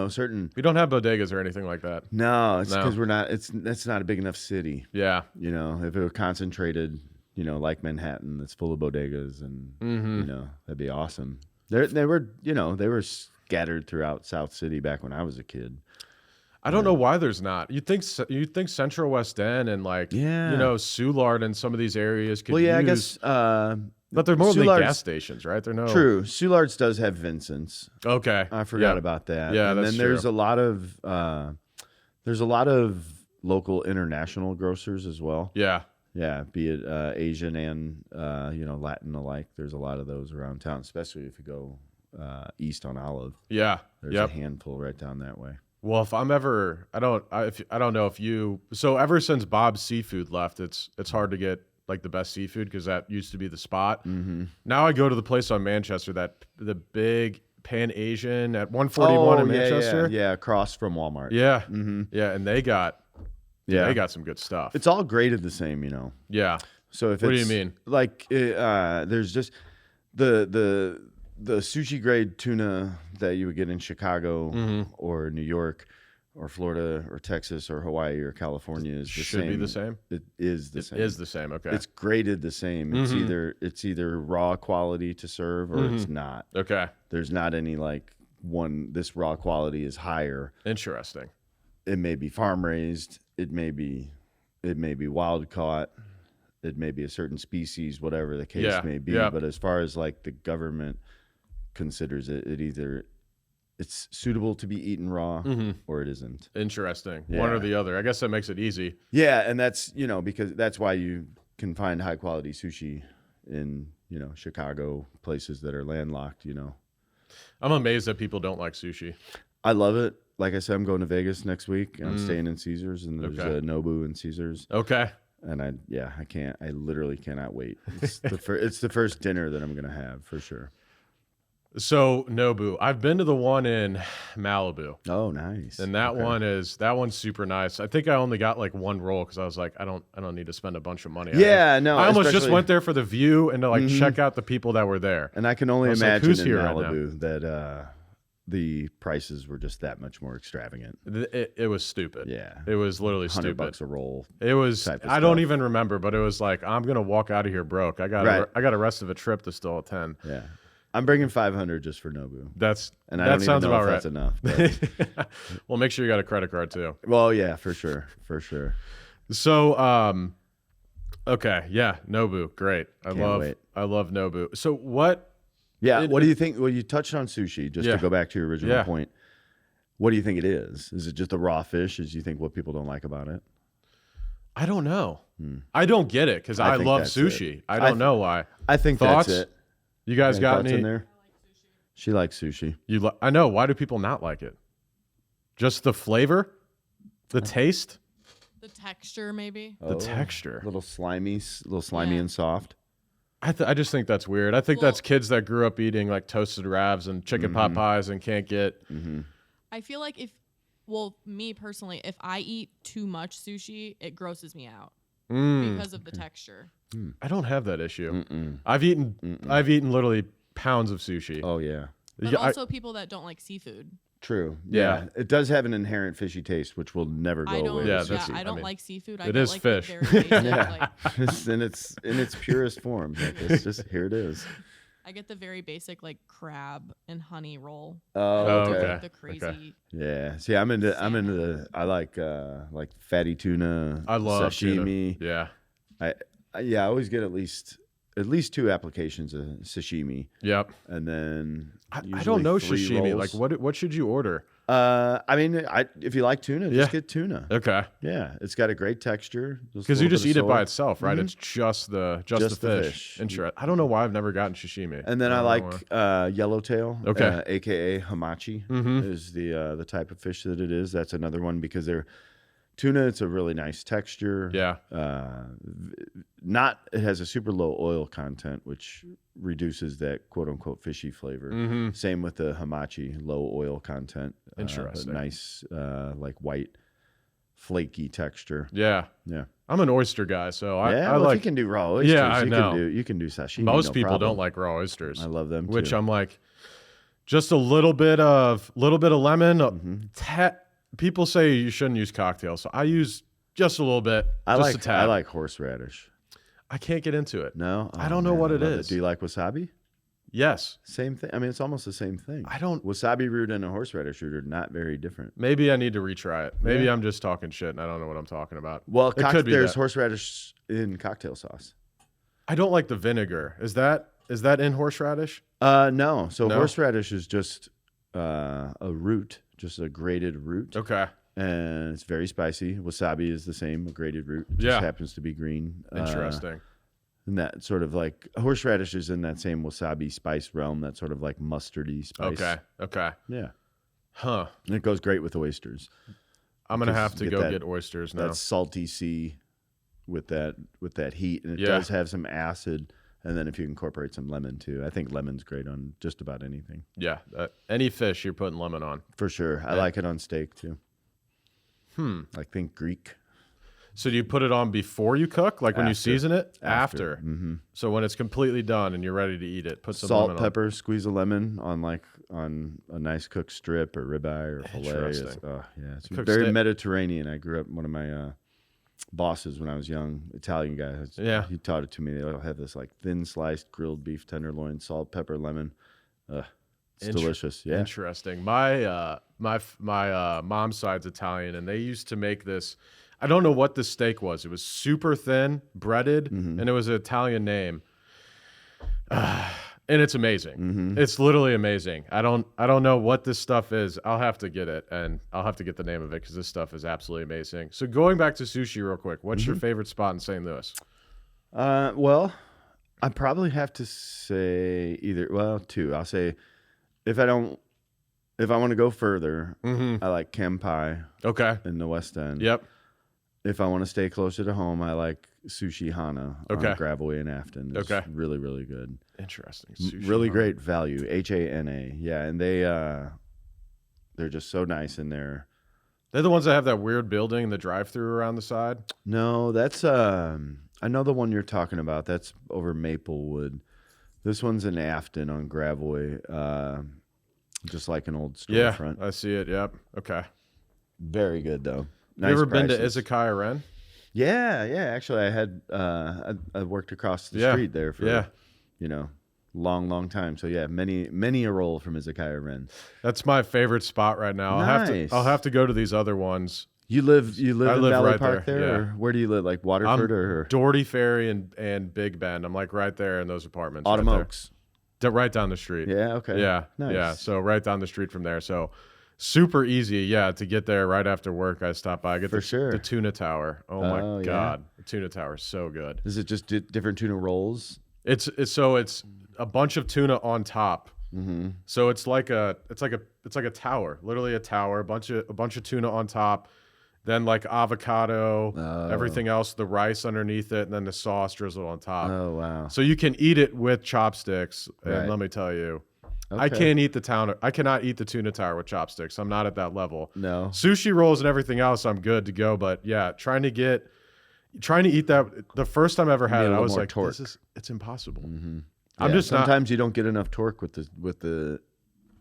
certain. We don't have bodegas or anything like that. No, it's because we're not. That's not a big enough city. Yeah. If it were concentrated, like Manhattan, that's full of bodegas, and that'd be awesome. They were scattered throughout South City back when I was a kid. I don't know why there's not. You'd think Central West End and Soulard and some of these areas could use. I guess. But they're more like gas stations, right? They're True. Soulard's does have Vincent's. Okay. I forgot about that. Yeah, and that's then there's true. a lot of There's a lot of local international grocers as well. Yeah. Yeah, be it Asian and Latin alike. There's a lot of those around town, especially if you go east on Olive. Yeah. There's a handful right down that way. Well, if I'm ever, I don't know if you. So ever since Bob's Seafood left, it's hard to get like the best seafood because that used to be the spot. Mm-hmm. Now I go to the place on Manchester, the big Pan Asian at 141 in Manchester. Yeah, across from Walmart. Yeah, mm-hmm. Yeah, and they got some good stuff. It's all graded the same, Yeah. So if what do you mean? Like there's just the sushi grade tuna that you would get in Chicago or New York or Florida or Texas or Hawaii or California is the same. Should be the same? It is the same. It is the same, okay. It's graded the same. It's either raw quality to serve or it's not. Okay. There's not any like this raw quality is higher. Interesting. It may be farm raised, it may be wild caught, it may be a certain species, whatever the case may be. Yeah. But as far as like the government considers it either it's suitable to be eaten raw or it isn't. Interesting. Yeah. One or the other. I guess that makes it easy. Yeah, and that's because that's why you can find high quality sushi in Chicago, places that are landlocked. I'm amazed that people don't like sushi. I love it. Like I said, I'm going to Vegas next week. I'm staying in Caesars, and there's a Nobu in Caesars. Okay. And I literally cannot wait. It's the first dinner that I'm gonna have for sure. So Nobu, I've been to the one in Malibu. Oh, nice. And that one's super nice. I think I only got like one roll because I was like, I don't need to spend a bunch of money. Yeah, no. I almost just went there for the view and to like check out the people that were there. And I can only imagine who's in here Malibu that the prices were just that much more extravagant. It was stupid. Yeah. It was literally stupid. $100 a roll. It was. I don't even remember, but it was like I'm gonna walk out of here broke. I got a rest of a trip to still attend. Yeah. I'm bringing 500 just for Nobu. That sounds about right. That's enough. Well, make sure you got a credit card too. Well, yeah, for sure. So, okay, yeah, Nobu, great. I love Nobu. So what? Yeah, what do you think? Well, you touched on sushi. Just to go back to your original point, what do you think it is? Is it just the raw fish? Do you think what people don't like about it? I don't know. I don't get it because I love sushi. I don't know why. I think thoughts? That's it. You guys got any? In there? She likes sushi. I know. Why do people not like it? Just the flavor, the taste, the texture, maybe. The texture, a little slimy and soft. I just think that's weird. I think that's kids that grew up eating like toasted ravs and chicken pot pies and can't get. I feel like me personally, if I eat too much sushi, it grosses me out because of the texture. I don't have that issue. I've eaten literally pounds of sushi. Oh yeah. But also people that don't like seafood. True. Yeah. It does have an inherent fishy taste, which will never go away. I don't like seafood. It is fish. It's in its purest form. It's just here it is. I get the very basic like crab and honey roll. Oh, okay. The crazy. Okay. Yeah. See, I like fatty tuna. I love sashimi. Tuna. Yeah. I always get at least 2 applications of sashimi. Yep. And then I don't know sashimi. Rolls. Like what should you order? If you like tuna, just get tuna. Okay. Yeah, it's got a great texture. Because you just eat it by itself, right? It's just the fish. Interesting. I don't know why I've never gotten sashimi. And then I like yellowtail. Okay. AKA hamachi is the type of fish that it is. That's another one because tuna, it's a really nice texture. Yeah. It has a super low oil content, which reduces that quote unquote fishy flavor. Same with the hamachi, low oil content. Interesting. But nice, like white, flaky texture. Yeah. Yeah. I'm an oyster guy, so I like. If you can do raw oysters. Yeah, I know. You can do sashimi. Most people don't like raw oysters. I love them too. Which I'm like, just a little bit of lemon. People say you shouldn't use cocktails, so I use just a little bit. A tad. I like horseradish. I can't get into it. No, I don't know what it is. Do you like wasabi? Yes. Same thing. I mean, it's almost the same thing. Wasabi root and a horseradish root are not very different. Maybe I need to retry it. Maybe I'm just talking shit and I don't know what I'm talking about. Well, there's horseradish in cocktail sauce. I don't like the vinegar. Is that in horseradish? No. So horseradish is just a root, just a grated root. Okay. and it's very spicy. Wasabi is the same, a grated root. It just happens to be green. Interesting. And that sort of like horseradish is in that same wasabi spice realm, that sort of like mustardy spice. Okay. Yeah. Huh. And it goes great with oysters. I'm going to have to go get oysters now. That salty sea with that heat. And it does have some acid. And then if you incorporate some lemon too. I think lemon's great on just about anything. Yeah. Any fish you're putting lemon on. For sure. I like it on steak too. Like think Greek. So do you put it on before you cook? Like when you season it? After. Mm-hmm. So when it's completely done and you're ready to eat it, put some salt, lemon pepper, squeeze a lemon on a nice cooked strip or ribeye or fillet. Interesting. It's very Mediterranean. I grew up, one of my bosses when I was young, Italian guy. He taught it to me. They'll have this like thin sliced grilled beef tenderloin, salt, pepper, lemon. It's delicious. Yeah. Interesting. My mom's side's Italian, and they used to make this. I don't know what the steak was. It was super thin, breaded, and it was an Italian name. And it's amazing. It's literally amazing. I don't know what this stuff is. I'll have to get it, and I'll have to get the name of it because this stuff is absolutely amazing. So going back to sushi real quick, what's your favorite spot in St. Louis? Well, I probably have to say two. I'll say if I want to go further, I like Kampai. Okay. In the West End. Yep. If I want to stay closer to home, I like Sushi Hana on Gravelway in Afton. It's really, really good. Interesting. Sushi really Hana. Great value. HANA. Yeah, and they're just so nice in there. They're the ones that have that weird building, the drive-through around the side? No, that's I know the one you're talking about. That's over Maplewood. This one's in Afton on Gravelway. Just like an old storefront. Yeah, I see it. Yep. Okay. Very good though. Nice you ever been to Izakaya Ren? Yeah. Actually, I had I worked across the street there for long time. So yeah, many a roll from Izakaya Ren. That's my favorite spot right now. Nice. I'll have to go to these other ones. You live in Valley right Park there? Yeah. Or where do you live? Like Waterford or Doherty Ferry and Big Bend. I'm like right there in those apartments. Autumn Oaks. Right down the street. Yeah. Okay. Yeah. Nice. Yeah. So right down the street from there. So super easy. Yeah. To get there right after work, I stop by. I get the tuna tower. Oh my God. The tuna tower is so good. Is it just different tuna rolls? It's a bunch of tuna on top. Mm-hmm. So it's like a tower, literally a tower, a bunch of tuna on top, then like avocado, everything else, the rice underneath it, and then the sauce drizzled on top. Oh wow! So you can eat it with chopsticks, and let me tell you, I cannot eat the tuna tower with chopsticks. I'm not at that level. No. Sushi rolls and everything else, I'm good to go. But yeah, trying to eat that the first time I ever had it, I was like, it's impossible. Mm-hmm. Yeah, sometimes you don't get enough torque with the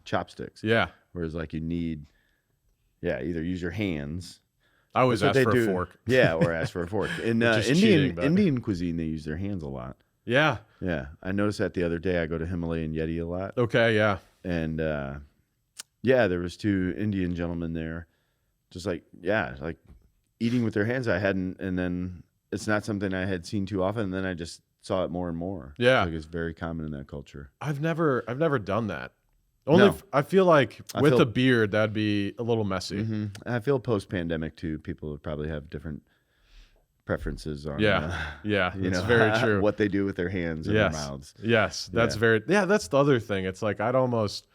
chopsticks. Yeah. Whereas like you need, either use your hands. I always ask for a fork. Yeah, or ask for a fork. In Indian cuisine, they use their hands a lot. Yeah. Yeah. I noticed that the other day. I go to Himalayan Yeti a lot. Okay, yeah. And there was two Indian gentlemen there, just like eating with their hands. And then it's not something I had seen too often. And then I just saw it more and more. Yeah. It's very common in that culture. I've never done that. I feel like with a beard, that'd be a little messy. Mm-hmm. I feel post-pandemic too, people would probably have different preferences on it's very true. What they do with their hands and their mouths. Yes, that's that's the other thing. It's like I'd almost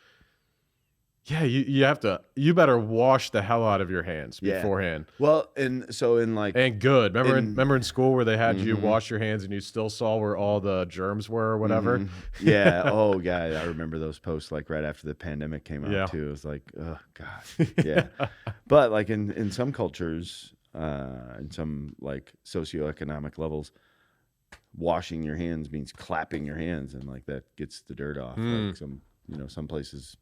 you better wash the hell out of your hands beforehand. Well, and good. Remember in school where they had you wash your hands and you still saw where all the germs were or whatever? Mm-hmm. Yeah. Oh, God. I remember those posts like right after the pandemic came out too. It was like, oh, God. Yeah. But like in some cultures, in some like socioeconomic levels, washing your hands means clapping your hands, and like that gets the dirt off. Like some places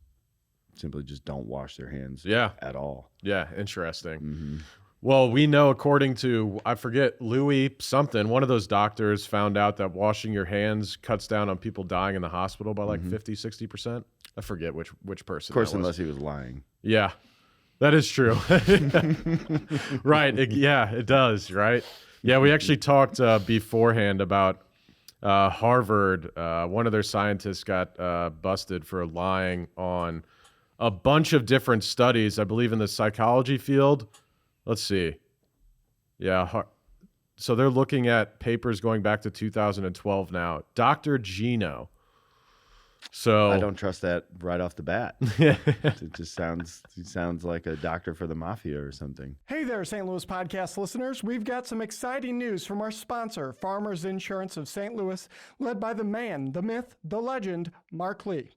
simply just don't wash their hands at all. Yeah, interesting. Mm-hmm. Well, we know according to, I forget, Louis something, one of those doctors found out that washing your hands cuts down on people dying in the hospital by like 50-60%. I forget which person. Of course, unless he was lying. Yeah, that is true. Right. It does, right? Yeah, we actually talked beforehand about Harvard. One of their scientists got busted for lying on a bunch of different studies, I believe in the psychology field, let's see. Yeah. So they're looking at papers going back to 2012 now. Dr. Gino. So I don't trust that right off the bat. It just sounds like a doctor for the mafia or something. Hey there, St. Louis podcast listeners. We've got some exciting news from our sponsor, Farmers Insurance of St. Louis, led by the man, the myth, the legend, Mark Lee.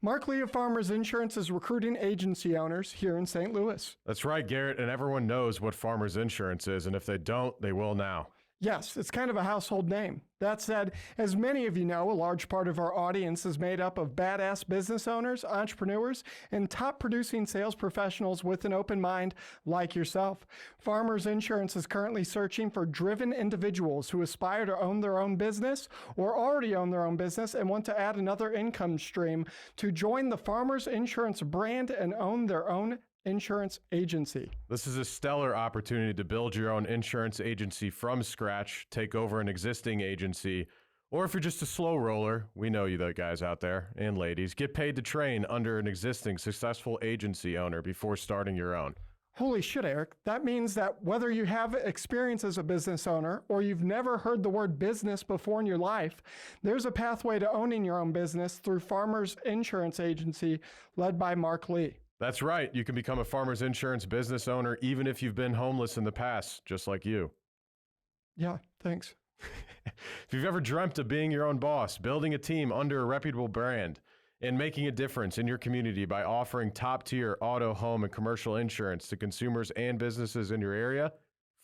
Mark Lee of Farmers Insurance is recruiting agency owners here in St. Louis. That's right, Garrett, and everyone knows what Farmers Insurance is, and if they don't, they will now. Yes, it's kind of a household name. That said, as many of you know, a large part of our audience is made up of badass business owners, entrepreneurs, and top producing sales professionals with an open mind like yourself. Farmers Insurance is currently searching for driven individuals who aspire to own their own business or already own their own business and want to add another income stream to join the Farmers Insurance brand and own their own insurance agency. This is a stellar opportunity to build your own insurance agency from scratch, take over an existing agency, or if you're just a slow roller, we know you the guys out there and ladies, get paid to train under an existing successful agency owner before starting your own. Holy shit, Eric. That means that whether you have experience as a business owner or you've never heard the word business before in your life, there's a pathway to owning your own business through Farmers Insurance Agency led by Mark Lee. That's right. You can become a Farmers Insurance business owner even if you've been homeless in the past, just like you. Yeah, thanks. If you've ever dreamt of being your own boss, building a team under a reputable brand, and making a difference in your community by offering top-tier auto, home, and commercial insurance to consumers and businesses in your area,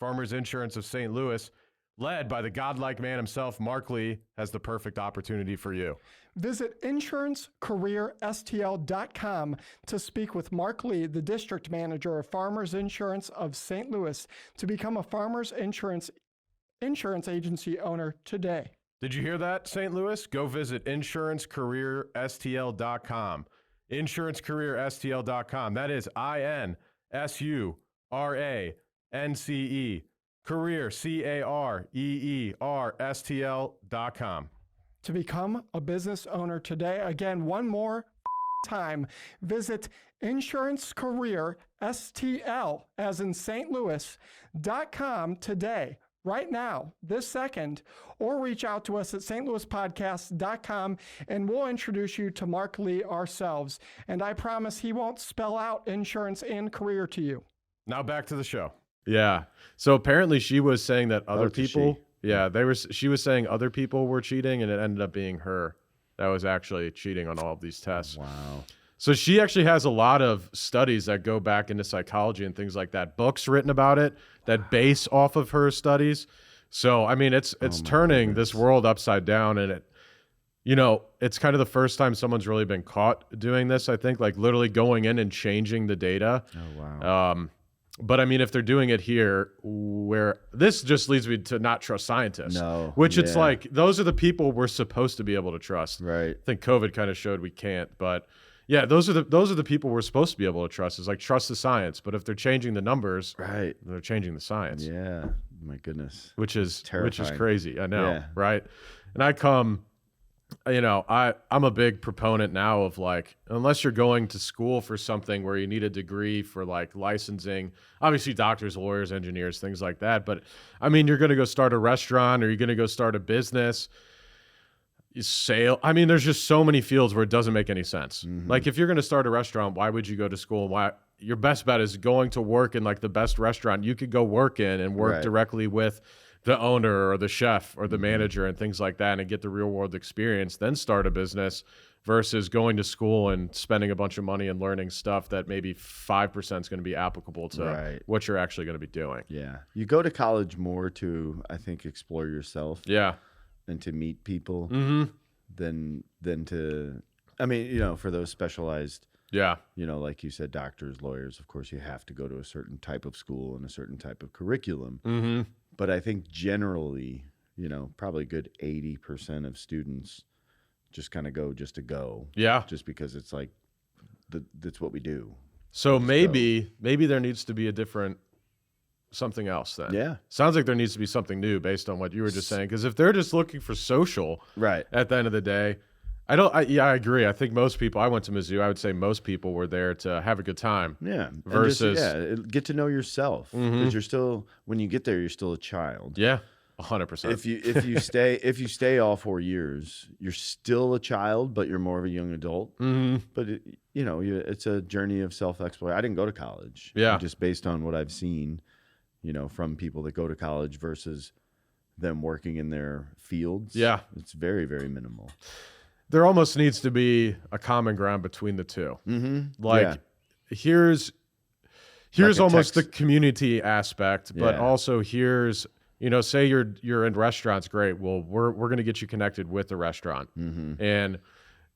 Farmers Insurance of St. Louis, led by the godlike man himself, Mark Lee, has the perfect opportunity for you. Visit insurancecareerstl.com to speak with Mark Lee, the district manager of Farmers Insurance of St. Louis, to become a Farmers Insurance agency owner today. Did you hear that, St. Louis? Go visit insurancecareerstl.com. Insurancecareerstl.com. That is INSURANCE. Career, CAREERSTL.com. To become a business owner today, again, one more time, visit insurancecareerstl, as in St. Louis.com today, right now, this second, or reach out to us at stlouispodcast.com and we'll introduce you to Mark Lee ourselves. And I promise he won't spell out insurance and career to you. Now back to the show. Yeah. So apparently she was saying that other people, she was saying other people were cheating, and it ended up being her that was actually cheating on all of these tests. Wow. So she actually has a lot of studies that go back into psychology and things like that, books written about it that base off of her studies. So, I mean, it's turning this world upside down, and it's kind of the first time someone's really been caught doing this, I think, like literally going in and changing the data. Oh, wow. But I mean, if they're doing it here, where this just leads me to not trust scientists. No. Which it's like, those are the people we're supposed to be able to trust. Right. I think COVID kind of showed we can't, but yeah, those are the people we're supposed to be able to trust. Is like, trust the science. But if they're changing the numbers, right, they're changing the science. Yeah. My goodness. Which is terrifying. crazy. I know. Yeah. Right. And I'm a big proponent now of like, unless you're going to school for something where you need a degree for like licensing, obviously doctors, lawyers, engineers, things like that. But I mean, you're going to go start a restaurant or you're going to go start a business. There's just so many fields where it doesn't make any sense. Mm-hmm. Like if you're going to start a restaurant, why would you go to school? Why? Your best bet is going to work in like the best restaurant you could go work in and work directly with the owner or the chef or the manager and things like that and get the real world experience, then start a business versus going to school and spending a bunch of money and learning stuff that maybe 5% is going to be applicable to what you're actually going to be doing. Yeah. You go to college more to, I think, explore yourself. Yeah. And to meet people than to, for those specialized, like you said, doctors, lawyers, of course, you have to go to a certain type of school and a certain type of curriculum. Mm-hmm. But I think generally, probably a good 80% of students just kind of go just to go. Yeah. Just because it's like, that's what we do. So maybe there needs to be something else then. Yeah. Sounds like there needs to be something new based on what you were just saying. Because if they're just looking for social at the end of the day, I agree. I think most people, I went to Mizzou, I would say most people were there to have a good time. Yeah. Versus, Get to know yourself. Because you're still, when you get there, you're still a child. yeah, 100%. If you stay all 4 years, you're still a child, but you're more of a young adult. But it's a journey of self-exploration. I didn't go to college. Yeah. Just based on what I've seen, from people that go to college versus them working in their fields. Yeah. It's very, very minimal. There almost needs to be a common ground between the two. Like here's Like almost the community aspect, but Yeah. also here's, say you're in restaurants, great. Well, we're going to get you connected with the restaurant. And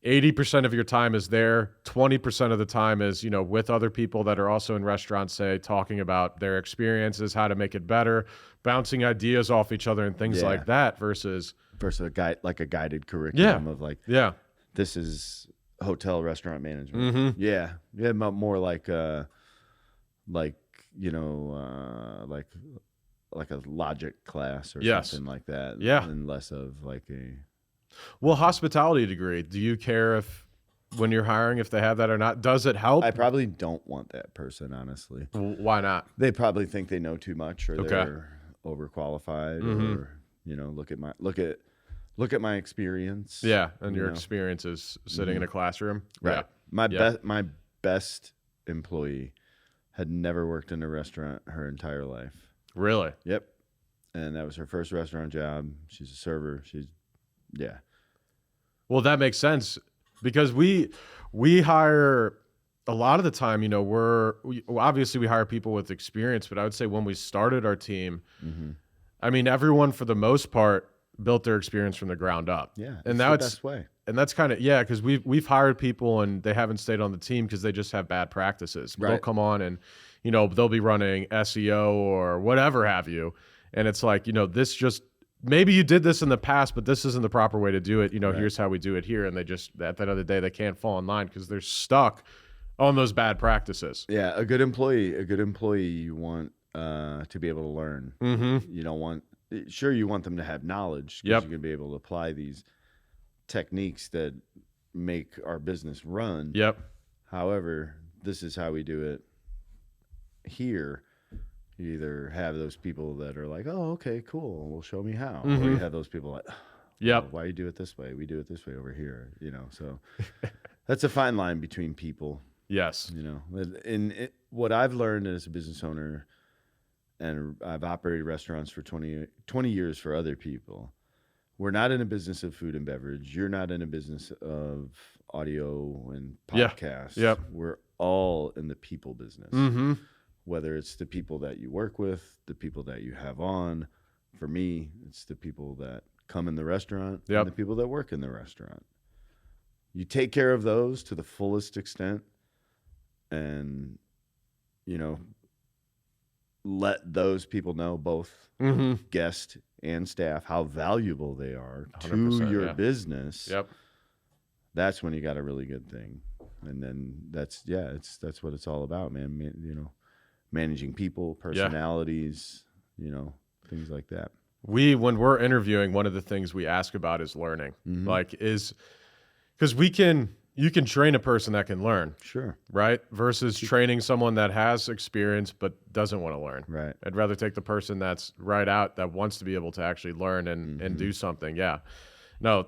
80% of your time is there. 20% of the time is, with other people that are also in restaurants, say, talking about their experiences, how to make it better, bouncing ideas off each other and things like that versus a guided curriculum of this is hotel restaurant management. Yeah. More like a logic class or something like that. Yeah. And less of like a... Well, hospitality degree, do you care if when you're hiring, if they have that or not? Does it help? I probably don't want that person, honestly. Why not? They probably think they know too much or they're overqualified or, look at my experience. Yeah, and your experience is sitting in a classroom. Right. Yeah. My best employee had never worked in a restaurant her entire life. Really? Yep. And that was her first restaurant job. She's a server. Yeah. Well, that makes sense because we hire a lot of the time, obviously we hire people with experience, but I would say when we started our team, I mean, everyone for the most part built their experience from the ground up. Yeah. And now the best way. And that's kind of, because we've hired people and they haven't stayed on the team because they just have bad practices. Right. They'll come on and, they'll be running SEO or whatever have you. And it's like, this just, maybe you did this in the past, but this isn't the proper way to do it. Here's how we do it here. And they just, at the end of the day, they can't fall in line because they're stuck on those bad practices. Yeah. A good employee you want to be able to learn. You don't want, you want them to have knowledge because you're going to be able to apply these techniques that make our business run. Yep. However, this is how we do it here. You either have those people that are like, oh, okay, cool, well, show me how. Or you have those people like, why you do it this way? We do it this way over here. So that's a fine line between people. Yes. What I've learned as a business owner, and I've operated restaurants for 20 years for other people. We're not in a business of food and beverage. You're not in a business of audio and podcasts. Yep. We're all in the people business. Whether it's the people that you work with, the people that you have on. For me, it's the people that come in the restaurant and the people that work in the restaurant. You take care of those to the fullest extent and, let those people know, both guest and staff, how valuable they are to your business. Yep. That's when you got a really good thing. And then that's what it's all about, man. Managing people, personalities, things like that. When we're interviewing, one of the things we ask about is learning. Because you can train a person that can learn. Sure. Right? Versus training someone that has experience but doesn't want to learn. Right. I'd rather take the person that's right out that wants to be able to actually learn and do something. Yeah. No,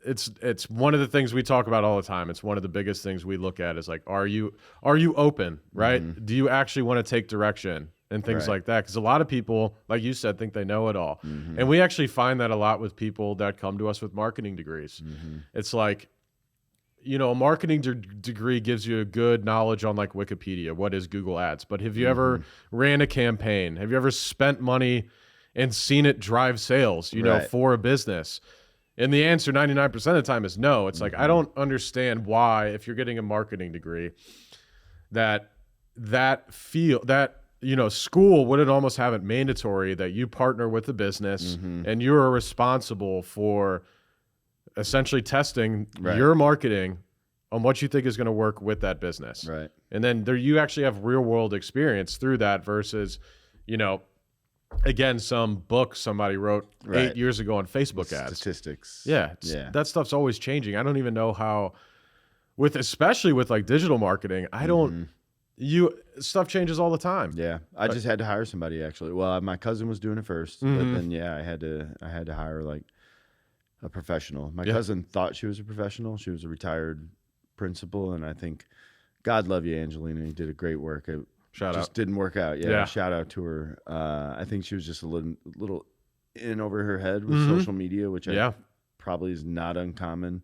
it's one of the things we talk about all the time. It's one of the biggest things we look at is like, are you open, right? Do you actually want to take direction and things like that? Because a lot of people, like you said, think they know it all. And we actually find that a lot with people that come to us with marketing degrees. It's like, a marketing degree gives you a good knowledge on like Wikipedia. What is Google Ads? But have you ever ran a campaign? Have you ever spent money and seen it drive sales, for a business? And the answer 99% of the time is no. It's like, I don't understand why, if you're getting a marketing degree, school wouldn't almost have it mandatory that you partner with the business and you're responsible for essentially testing your marketing on what you think is going to work with that business. Right. And then you actually have real world experience through that versus, again, some book somebody wrote 8 years ago on Facebook ads. Statistics. Yeah. That stuff's always changing. I don't even know how, especially with like digital marketing, stuff changes all the time. Yeah. I just had to hire somebody actually. Well, my cousin was doing it first, but then I had to hire like a professional. My cousin thought she was a professional. She was a retired principal, and I think, God love you, Angelina. You did a great work. It just didn't work out. Yeah. Shout out to her. I think she was just a little in over her head with social media, which probably is not uncommon.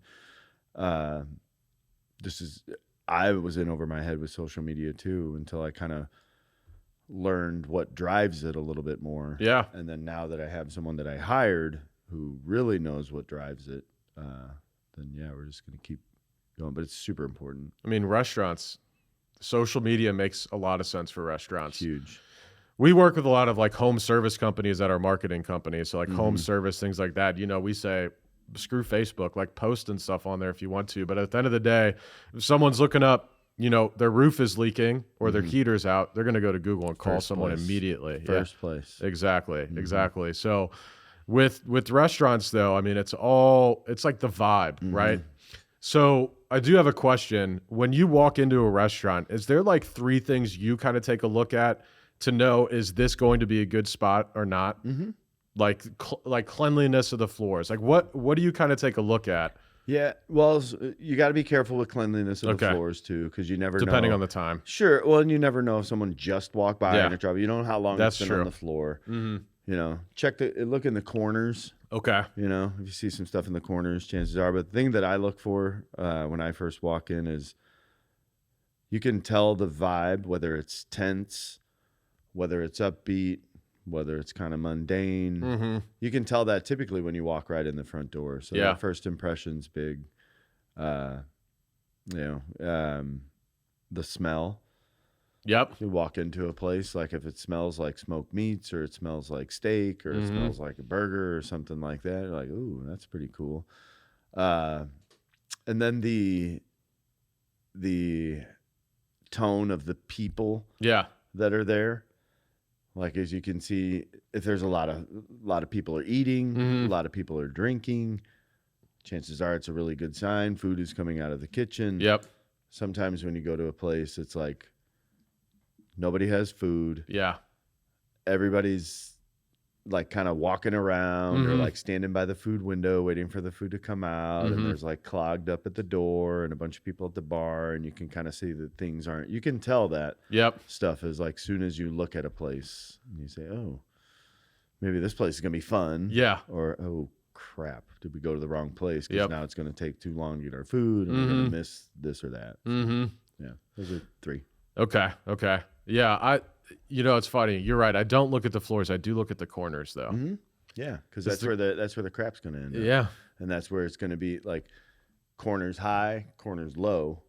I was in over my head with social media too, until I kind of learned what drives it a little bit more. Yeah. And then now that I have someone that I hired who really knows what drives it, then we're just going to keep going. But it's super important. I mean, restaurants, social media makes a lot of sense for restaurants. Huge. We work with a lot of like home service companies that are marketing companies. So like home service, things like that. You know, we say, screw Facebook, like post and stuff on there if you want to. But at the end of the day, if someone's looking up, you know, their roof is leaking or their heater's out, they're going to go to Google and call someone immediately. First place. Exactly. Exactly. So with restaurants though, I mean, it's like the vibe, right? So I do have a question. When you walk into a restaurant, is there like 3 things you kind of take a look at to know, is this going to be a good spot or not? Like cleanliness of the floors. Like what do you kind of take a look at? Yeah, well, you got to be careful with cleanliness of the floors too, because you never know. Depending on the time. Sure. Well, and you never know if someone just walked by in a trouble. You don't know how long it's been on the floor. You know, look in the corners. Okay. You know, if you see some stuff in the corners, chances are. But the thing that I look for when I first walk in is you can tell the vibe, whether it's tense, whether it's upbeat, whether it's kind of mundane. You can tell that typically when you walk right in the front door. So that first impression's big. The smell. Yep. You walk into a place, like if it smells like smoked meats or it smells like steak or it smells like a burger or something like that, you're like, ooh, that's pretty cool. And then the tone of the people that are there. Like, as you can see, if there's a lot of people are eating, a lot of people are drinking, chances are it's a really good sign. Food is coming out of the kitchen. Yep. Sometimes when you go to a place, it's like nobody has food. Yeah. Everybody's like kind of walking around or like standing by the food window waiting for the food to come out, and there's like clogged up at the door and a bunch of people at the bar, and you can kind of see that things aren't, you can tell that stuff is like, soon as you look at a place and you say, oh, maybe this place is gonna be fun, or oh crap, did we go to the wrong place, because now it's gonna take too long to get our food and we're gonna miss this or that. Yeah, those are 3. Okay. Yeah, it's funny. You're right. I don't look at the floors. I do look at the corners, though. Yeah, because that's where the crap's going to end up. Yeah, and that's where it's going to be like corners high, corners low.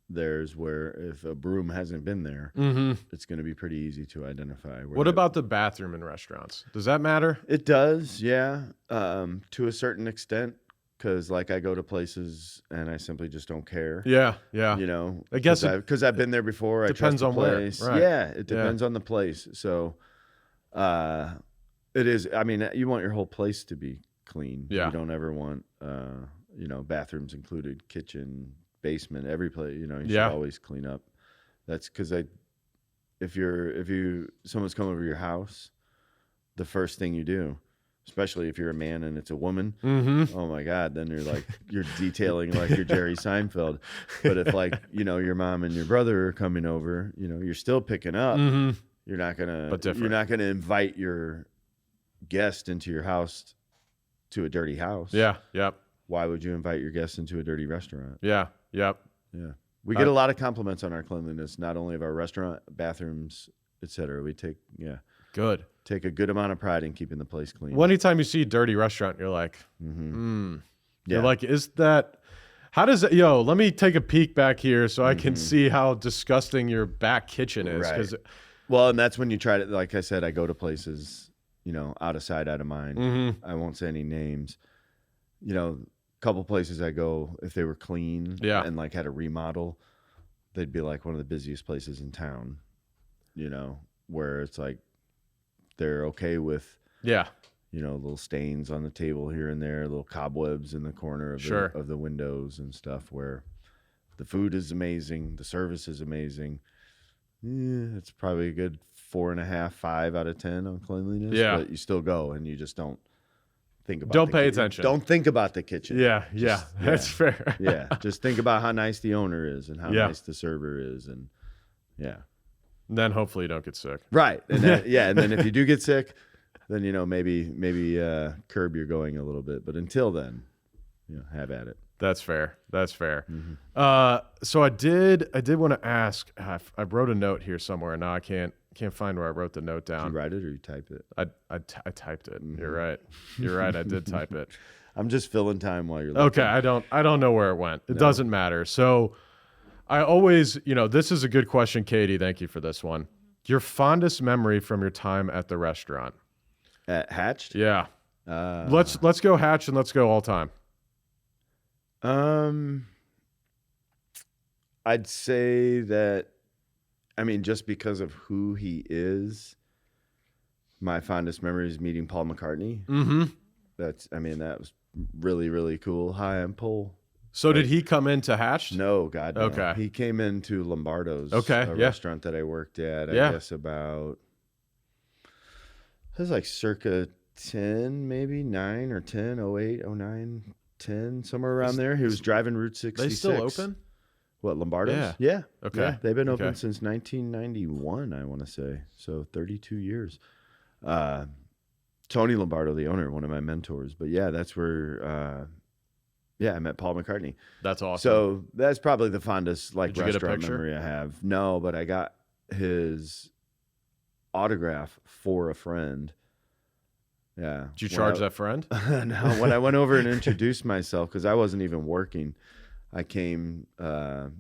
There's where if a broom hasn't been there, it's going to be pretty easy to identify. What about the bathroom in restaurants? Does that matter? It does, yeah, to a certain extent. Because like I go to places and I simply just don't care. Yeah. You know, I guess because I've been there before. Depends on where. Right. Yeah, it depends on the place. So, it is. I mean, you want your whole place to be clean. Yeah. You don't ever want, bathrooms included, kitchen, basement, every place. You know, you should always clean up. That's because if someone's come over your house, the first thing you do, especially if you're a man and it's a woman, oh my God, then you're detailing like you're Jerry Seinfeld. But if like, your mom and your brother are coming over, you're still picking up. You're not gonna invite your guest into your house to a dirty house. Yeah. Yep. Why would you invite your guest into a dirty restaurant? Yeah. Yep. Yeah. We get a lot of compliments on our cleanliness, not only of our restaurant, bathrooms, etc. We take a good amount of pride in keeping the place clean. Well, anytime you see a dirty restaurant, you're like, You're like, is that, how does it, let me take a peek back here so I can see how disgusting your back kitchen is. Right. Well, and that's when you try to, like I said, I go to places, out of sight, out of mind. I won't say any names. A couple places I go, if they were clean and like had a remodel, they'd be like one of the busiest places in town, where it's like, they're okay with, Yeah. little stains on the table here and there, little cobwebs in the corner of, of the windows and stuff, where the food is amazing, the service is amazing. It's probably a good 4.5, 5 out of 10 on cleanliness. Yeah. But you still go and you just don't think about. Don't pay attention. Don't think about the kitchen. Yeah. That's fair. Yeah. Just think about how nice the owner is and how nice the server is, and And then hopefully you don't get sick. Right. And then, and then if you do get sick, then maybe curb your going a little bit. But until then, have at it. That's fair. Mm-hmm. So I did want to ask. I wrote a note here somewhere. Now I can't find where I wrote the note down. Did you write it or you typed it? I typed it. Mm-hmm. You're right. I did type it. I'm just filling time while you're looking. Okay. I don't know where it went. It doesn't matter. So I always, this is a good question, Katie. Thank you for this one. Your fondest memory from your time at the restaurant? At Hatch'd? Yeah. Let's go Hatch and let's go all time. I'd say that, just because of who he is, my fondest memory is meeting Paul McCartney. Mm-hmm. That was really, really cool. Hi, I'm Paul. So did he come into Hatch? No, God, no. Okay. He came into Lombardo's, a restaurant that I worked at, I guess about, it was like circa 10, maybe 9 or 10, 08, 09, 10, somewhere around there. He was driving Route 66. They still open? What, Lombardo's? Yeah. Yeah. Okay. Yeah, they've been open since 1991, I want to say. So 32 years. Tony Lombardo, the owner, one of my mentors. But yeah, that's where, I met Paul McCartney. That's awesome. So that's probably the fondest Did you restaurant get a picture? memory I have. No, but I got his autograph for a friend. Yeah. Did you charge that friend? No, when I went over and introduced myself, because I wasn't even working, I came to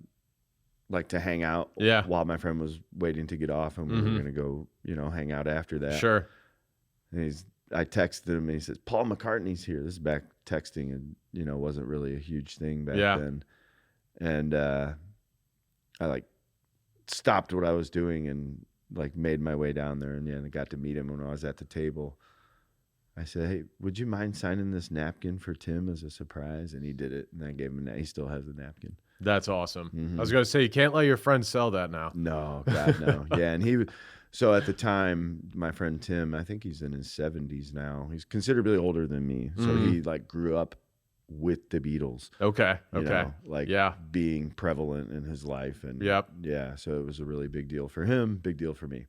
hang out while my friend was waiting to get off, and we were going to go, hang out after that. Sure. And I texted him, and he says, Paul McCartney's here. This is back texting, and, wasn't really a huge thing back then. And I stopped what I was doing and made my way down there, and I got to meet him when I was at the table. I said, hey, would you mind signing this napkin for Tim as a surprise? And he did it, and I gave him he still has the napkin. That's awesome. Mm-hmm. I was going to say, you can't let your friend sell that now. No, God, no. Yeah, and so at the time, my friend Tim, I think he's in his 70s now. He's considerably older than me. So he grew up with the Beatles. Okay. Being prevalent in his life. And yeah, so it was a really big deal for him, big deal for me.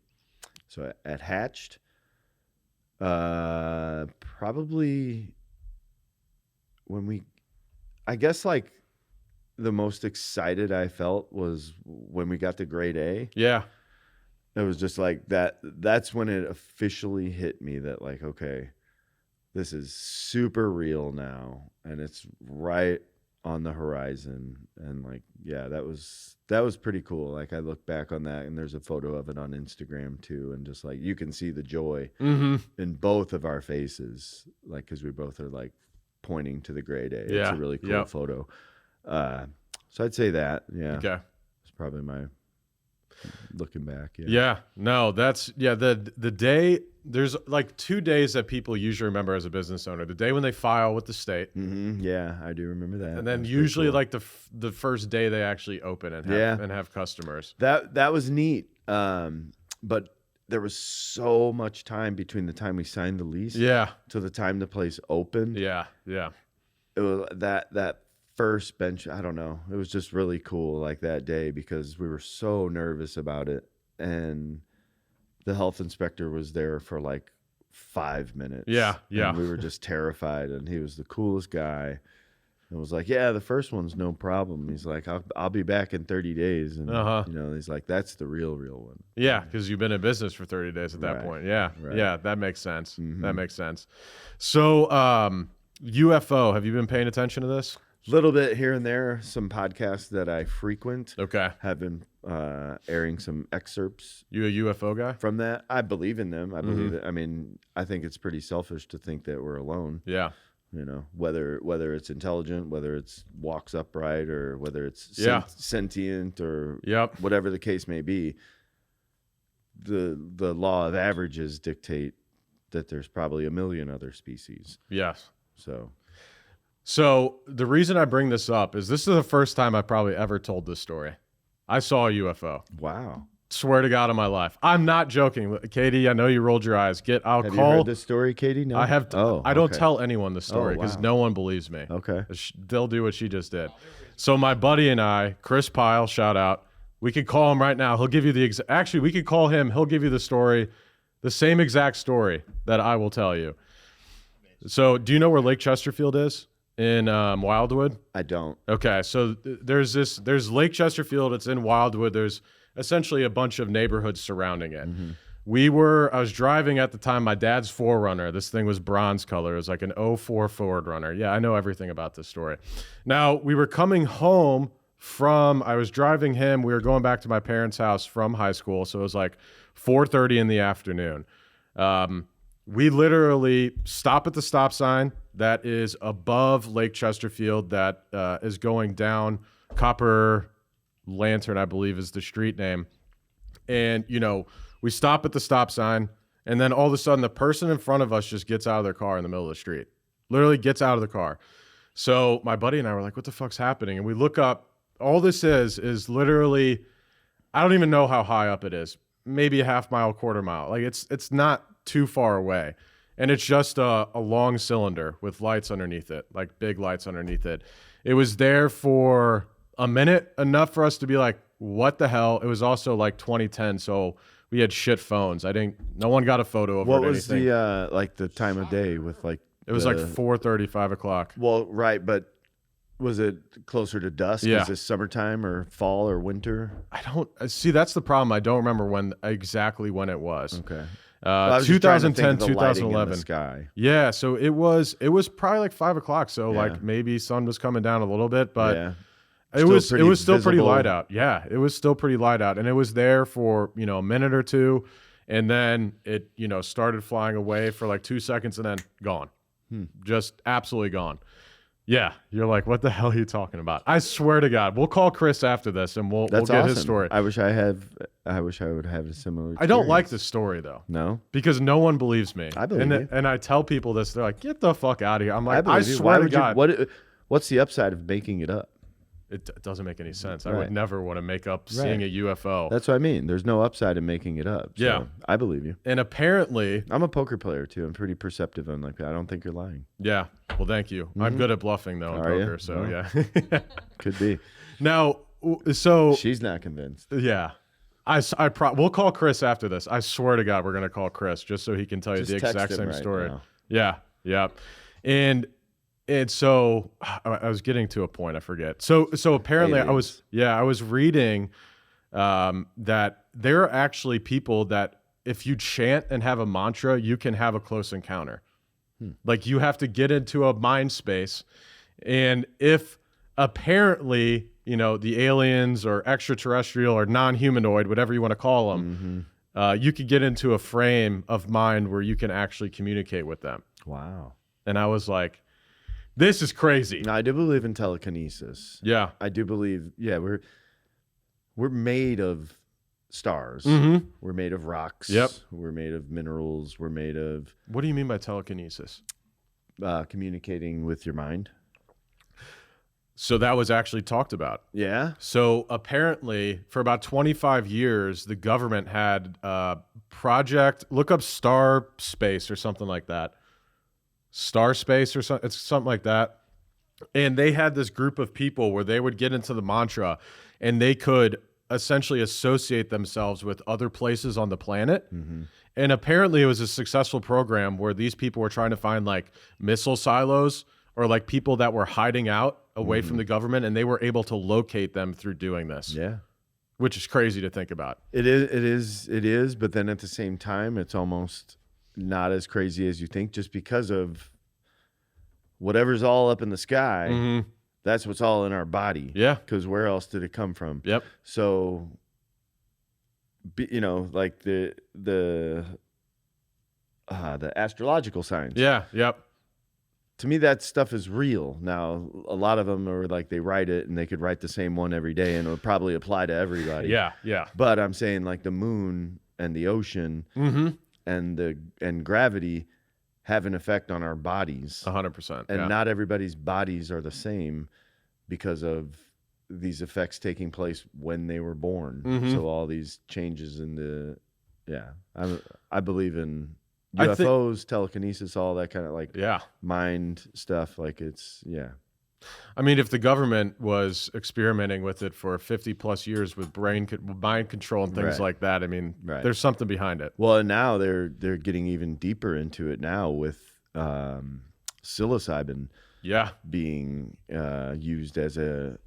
So at Hatch'd, probably the most excited I felt was when we got the grade A. Yeah. It was just that. That's when it officially hit me that okay, this is super real now, and it's right on the horizon. And that was pretty cool. I look back on that, and there's a photo of it on Instagram too, and just you can see the joy in both of our faces, because we both are pointing to the grade A. It's a really cool photo. So I'd say that. Yeah. Okay. It's probably my looking back. Yeah. No, that's the day. There's 2 days that people usually remember as a business owner. The day when they file with the state. Mm-hmm. Yeah, I do remember that. And then usually cool. the first day they actually open and have customers. That was neat. But there was so much time between the time we signed the lease to the time the place opened. Yeah. Yeah. It was that first bench, I don't know. It was just really cool that day, because we were so nervous about it, and the health inspector was there for 5 minutes. Yeah. And we were just terrified, and he was the coolest guy. And was the first one's no problem. He's I'll be back in 30 days. And he's that's the real one. Yeah, because you've been in business for 30 days at that point. Yeah. Right. Yeah, that makes sense. That makes sense. So UFO, have you been paying attention to this? Little bit here and there. Some podcasts that I frequent have been airing some excerpts. You a UFO guy? From that. I believe in them. I believe it. I think it's pretty selfish to think that we're alone. Yeah. Whether it's intelligent, whether it's walks upright, or whether it's sentient, or whatever the case may be. The law of averages dictate that there's probably a million other species. Yes. So the reason I bring this up is this is the first time I probably ever told this story. I saw a UFO. wow. Swear to God on my life. I'm not joking. Katie, I know you rolled your eyes. Have you heard this story, Katie? No. I have. I don't tell anyone the story because wow. no one believes me. Okay. They'll do what she just did. So my buddy and I, Chris Pyle, shout out. We could call him right now. He'll give you the actually, we could call him. He'll give you the story, the same exact story that I will tell you. So do you know where Lake Chesterfield is in Wildwood? I don't. Okay, so there's Lake Chesterfield. It's in Wildwood. There's essentially a bunch of neighborhoods surrounding it. Mm-hmm. I was driving at the time, my dad's 4Runner. This thing was bronze color. It was like an 04 Ford Runner. Yeah, I know everything about this story. Now, we were coming home I was driving him. We were going back to my parents' house from high school. So it was like 4:30 in the afternoon. We literally stop at the stop sign that is above Lake Chesterfield that is going down Copper Lantern, I believe is the street name. And, we stop at the stop sign, and then all of a sudden the person in front of us just gets out of their car in the middle of the street. Literally gets out of the car. So my buddy and I were like, what the fuck's happening? And we look up. All this is literally, I don't even know how high up it is. Maybe a half mile, quarter mile. Like it's not too far away. And it's just a long cylinder with lights underneath it, like big lights underneath it. It was there for a minute, enough for us to be like, what the hell? It was also like 2010, so we had shit phones. No one got a photo of it. What was the like the time of day with like? It was like 4:30, 5 o'clock. Well, right, but was it closer to dusk? Yeah. Is this summertime or fall or winter? I don't see. That's the problem. I don't remember exactly when it was. Okay. 2010, 2011. In the sky. Yeah, so it was probably like 5 o'clock. So like maybe sun was coming down a little bit, but it was still pretty light out. Yeah, it was still pretty light out, and it was there for a minute or two, and then it started flying away for like 2 seconds, and then gone, just absolutely gone. Yeah, you're like, what the hell are you talking about? I swear to God, we'll call Chris after this, and we'll get awesome. his story. I wish I would have a similar experience. I don't like this story though. No, because no one believes me. I believe you. And I tell people this, they're like, get the fuck out of here. I'm like, I swear to God. What's the upside of making it up? It doesn't make any sense. Right. I would never want to make up seeing a UFO. That's what I mean. There's no upside in making it up. So Yeah. I believe you. And apparently, I'm a poker player too. I'm pretty perceptive on like that. I don't think you're lying. Yeah. Well, thank you. I'm good at bluffing though in Are poker. you? So Well. yeah. Could be. Now, so She's not convinced. yeah. We'll call Chris after this. I swear to God, we're going to call Chris just so he can tell you the Just text exact him same right story. now. Yeah. Yeah. And so I was getting to a point, I forget. So apparently I was reading that there are actually people that if you chant and have a mantra, you can have a close encounter. Like you have to get into a mind space. And if apparently, the aliens or extraterrestrial or non-humanoid, whatever you want to call them, you could get into a frame of mind where you can actually communicate with them. Wow. And I was like, this is crazy. Now, I do believe in telekinesis. Yeah. I do believe, we're made of stars. Mm-hmm. We're made of rocks. Yep. We're made of minerals. We're made of What do you mean by telekinesis? communicating with your mind. So that was actually talked about. Yeah. So apparently, for about 25 years, the government had a project. Look up Star Space or something like that. Star Space or something. It's something like that. And they had this group of people where they would get into the mantra, and they could essentially associate themselves with other places on the planet. And apparently, it was a successful program where these people were trying to find like missile silos or like people that were hiding out away from the government, and they were able to locate them through doing this. Yeah. Which is crazy to think about. It is. But then at the same time, it's almost not as crazy as you think, just because of whatever's all up in the sky. That's what's all in our body. Yeah. Because where else did it come from? Yep. So, like the astrological signs. Yeah. Yep. To me, that stuff is real. Now, a lot of them are like they write it and they could write the same one every day and it would probably apply to everybody. Yeah. Yeah. But I'm saying like the moon and the ocean, and gravity have an effect on our bodies. 100%. And not everybody's bodies are the same because of these effects taking place when they were born. So all these changes in the, I believe in UFOs, telekinesis, all that kind of like mind stuff. Like it's, I mean, if the government was experimenting with it for 50 plus years with mind control and things like that, I mean, there's something behind it. Well, and now they're getting even deeper into it now with psilocybin being used as a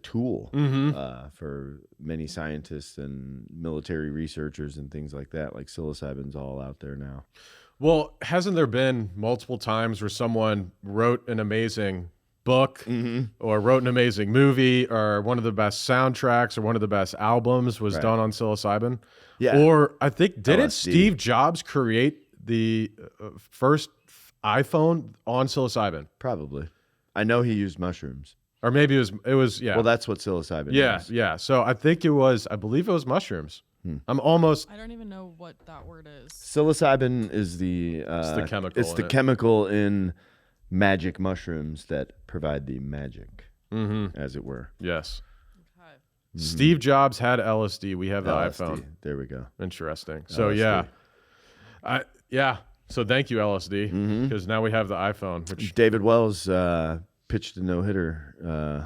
tool for many scientists and military researchers and things like that. Like psilocybin's all out there now. Well, hasn't there been multiple times where someone wrote an amazing book or wrote an amazing movie or one of the best soundtracks or one of the best albums was done on psilocybin? Yeah. Or I think, didn't Steve Jobs create the first iPhone on psilocybin? Probably. I know he used mushrooms. Or maybe it was Well, that's what psilocybin is. Yeah. So I believe it was mushrooms. I don't even know what that word is. Psilocybin is it's the chemical. It's the chemical in magic mushrooms that provide the magic, as it were. Yes. Okay. Steve Jobs had LSD. We have the iPhone. There we go. Interesting. So So thank you, LSD, because now we have the iPhone. Which David Wells pitched a no-hitter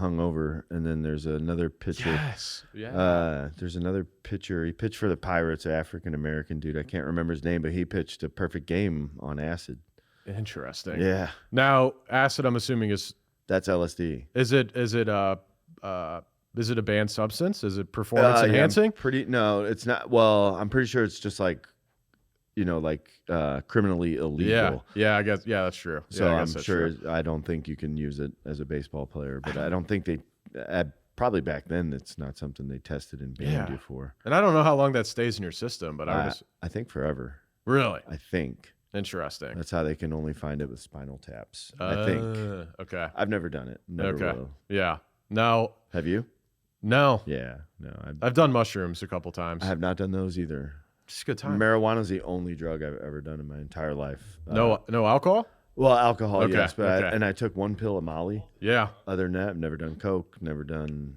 hungover, and then there's another pitcher. Yes. Yeah. There's another pitcher. He pitched for the Pirates, an African-American dude. I can't remember his name, but he pitched a perfect game on acid. Interesting. Yeah. Now, acid, I'm assuming that's LSD. Is it a banned substance? Is it performance enhancing? No, it's not. Well, I'm pretty sure it's just like, criminally illegal. Yeah, I guess. Yeah, that's true. So I'm sure. I don't think you can use it as a baseball player, but I don't think they. Probably back then, it's not something they tested and banned you for. And I don't know how long that stays in your system, but I think forever. Really? I think. Interesting. That's how they can only find it with spinal taps. I think. Okay. I've never done it. Never will. Yeah. No. Have you? No. Yeah. No. I've done mushrooms a couple times. I have not done those either. Just a good time. Marijuana is the only drug I've ever done in my entire life. No alcohol? Well, alcohol, yes. But I took one pill of Molly. Yeah. Other than that, I've never done coke, never done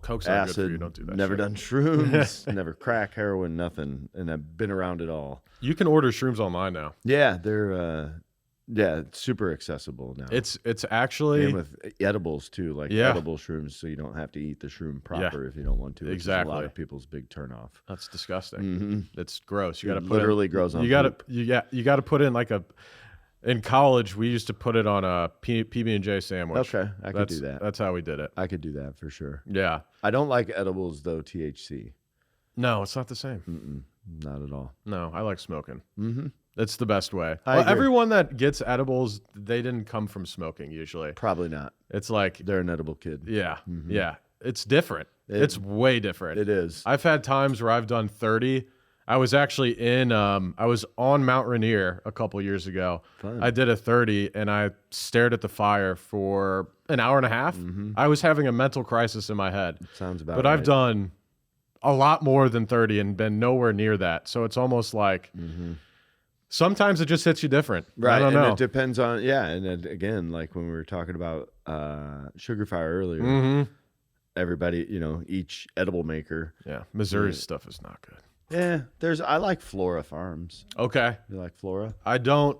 coke's acid, not good for you. Don't do that. Never done shrooms, never crack, heroin, nothing. And I've been around it all. You can order shrooms online now. Yeah, they're it's super accessible now. It's actually, and with edibles too, like edible shrooms, so you don't have to eat the shroom proper if you don't want to. Exactly. Which is a lot of people's big turnoff. That's disgusting. It's gross. You got to literally grows on. You got to put in like a. In college, we used to put it on a PB&J sandwich. Okay, I could do that. That's how we did it. I could do that for sure. Yeah. I don't like edibles though. THC. No, it's not the same. Not at all. No, I like smoking. Mm-hmm. It's the best way. Well, everyone that gets edibles, they didn't come from smoking usually. Probably not. It's like they're an edible kid. Yeah. Mm-hmm. Yeah. It's different. It's way different. It is. I've had times where I've done 30. I was actually I was on Mount Rainier a couple years ago. Fun. I did a 30 and I stared at the fire for an hour and a half. Mm-hmm. I was having a mental crisis in my head. Sounds about But right. I've done a lot more than 30 and been nowhere near that. So it's almost like sometimes it just hits you different. Right. I don't know. It depends on, and then again, like when we were talking about Sugar Fire earlier, everybody, each edible maker. Yeah. Missouri's stuff is not good. Yeah, I like Flora Farms. Okay. You like Flora? I don't.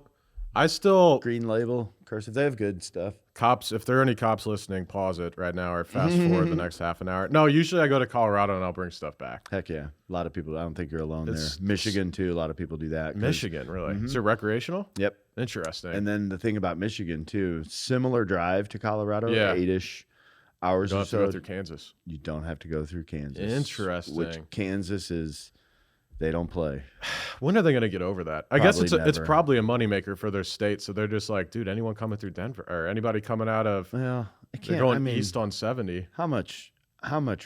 I still. Green Label, cursive. They have good stuff. Cops, if there are any cops listening, pause it right now or fast forward the next half an hour. No, usually I go to Colorado and I'll bring stuff back. Heck yeah. A lot of people, I don't think you're alone there. Michigan too, a lot of people do that. Michigan, really? Is it recreational? Yep. Interesting. And then the thing about Michigan too, similar drive to Colorado, 8-ish hours or so. You don't have to go through Kansas. You don't have to go through Kansas. Interesting. Which Kansas is... They don't play. When are they going to get over that? I guess it's probably a moneymaker for their state. So they're just like, dude, anyone coming through Denver or anybody coming out of, they're going east on 70. How much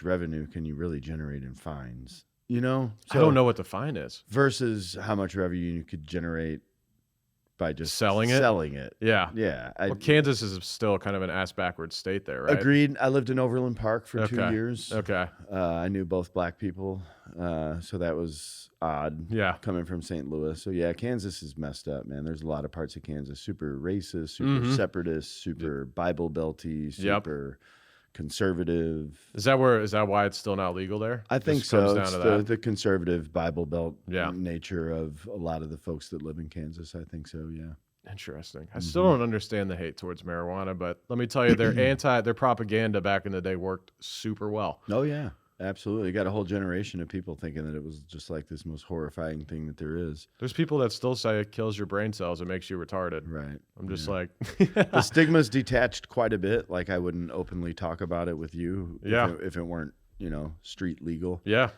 revenue can you really generate in fines? So I don't know what the fine is. Versus how much revenue you could generate by just selling it. Yeah. Yeah. Well, Kansas is still kind of an ass backwards state there, right? Agreed. I lived in Overland Park for 2 years. Okay. I knew both black people, so that was odd. Yeah. Coming from St. Louis. So yeah, Kansas is messed up, man. There's a lot of parts of Kansas super racist, super separatist, super Bible belty, super conservative. Is that why it's still not legal there? I think Just comes so. down It's to that? the conservative Bible belt Yeah. nature of a lot of the folks that live in Kansas. I think so. Yeah. Interesting. I still don't understand the hate towards marijuana, but let me tell you, their propaganda back in the day worked super well. Oh yeah. Absolutely. You got a whole generation of people thinking that it was just like this most horrifying thing that there is. There's people that still say it kills your brain cells. It makes you retarded. Right. I'm just like, the stigma's detached quite a bit. Like I wouldn't openly talk about it with you if it weren't, street legal. yeah,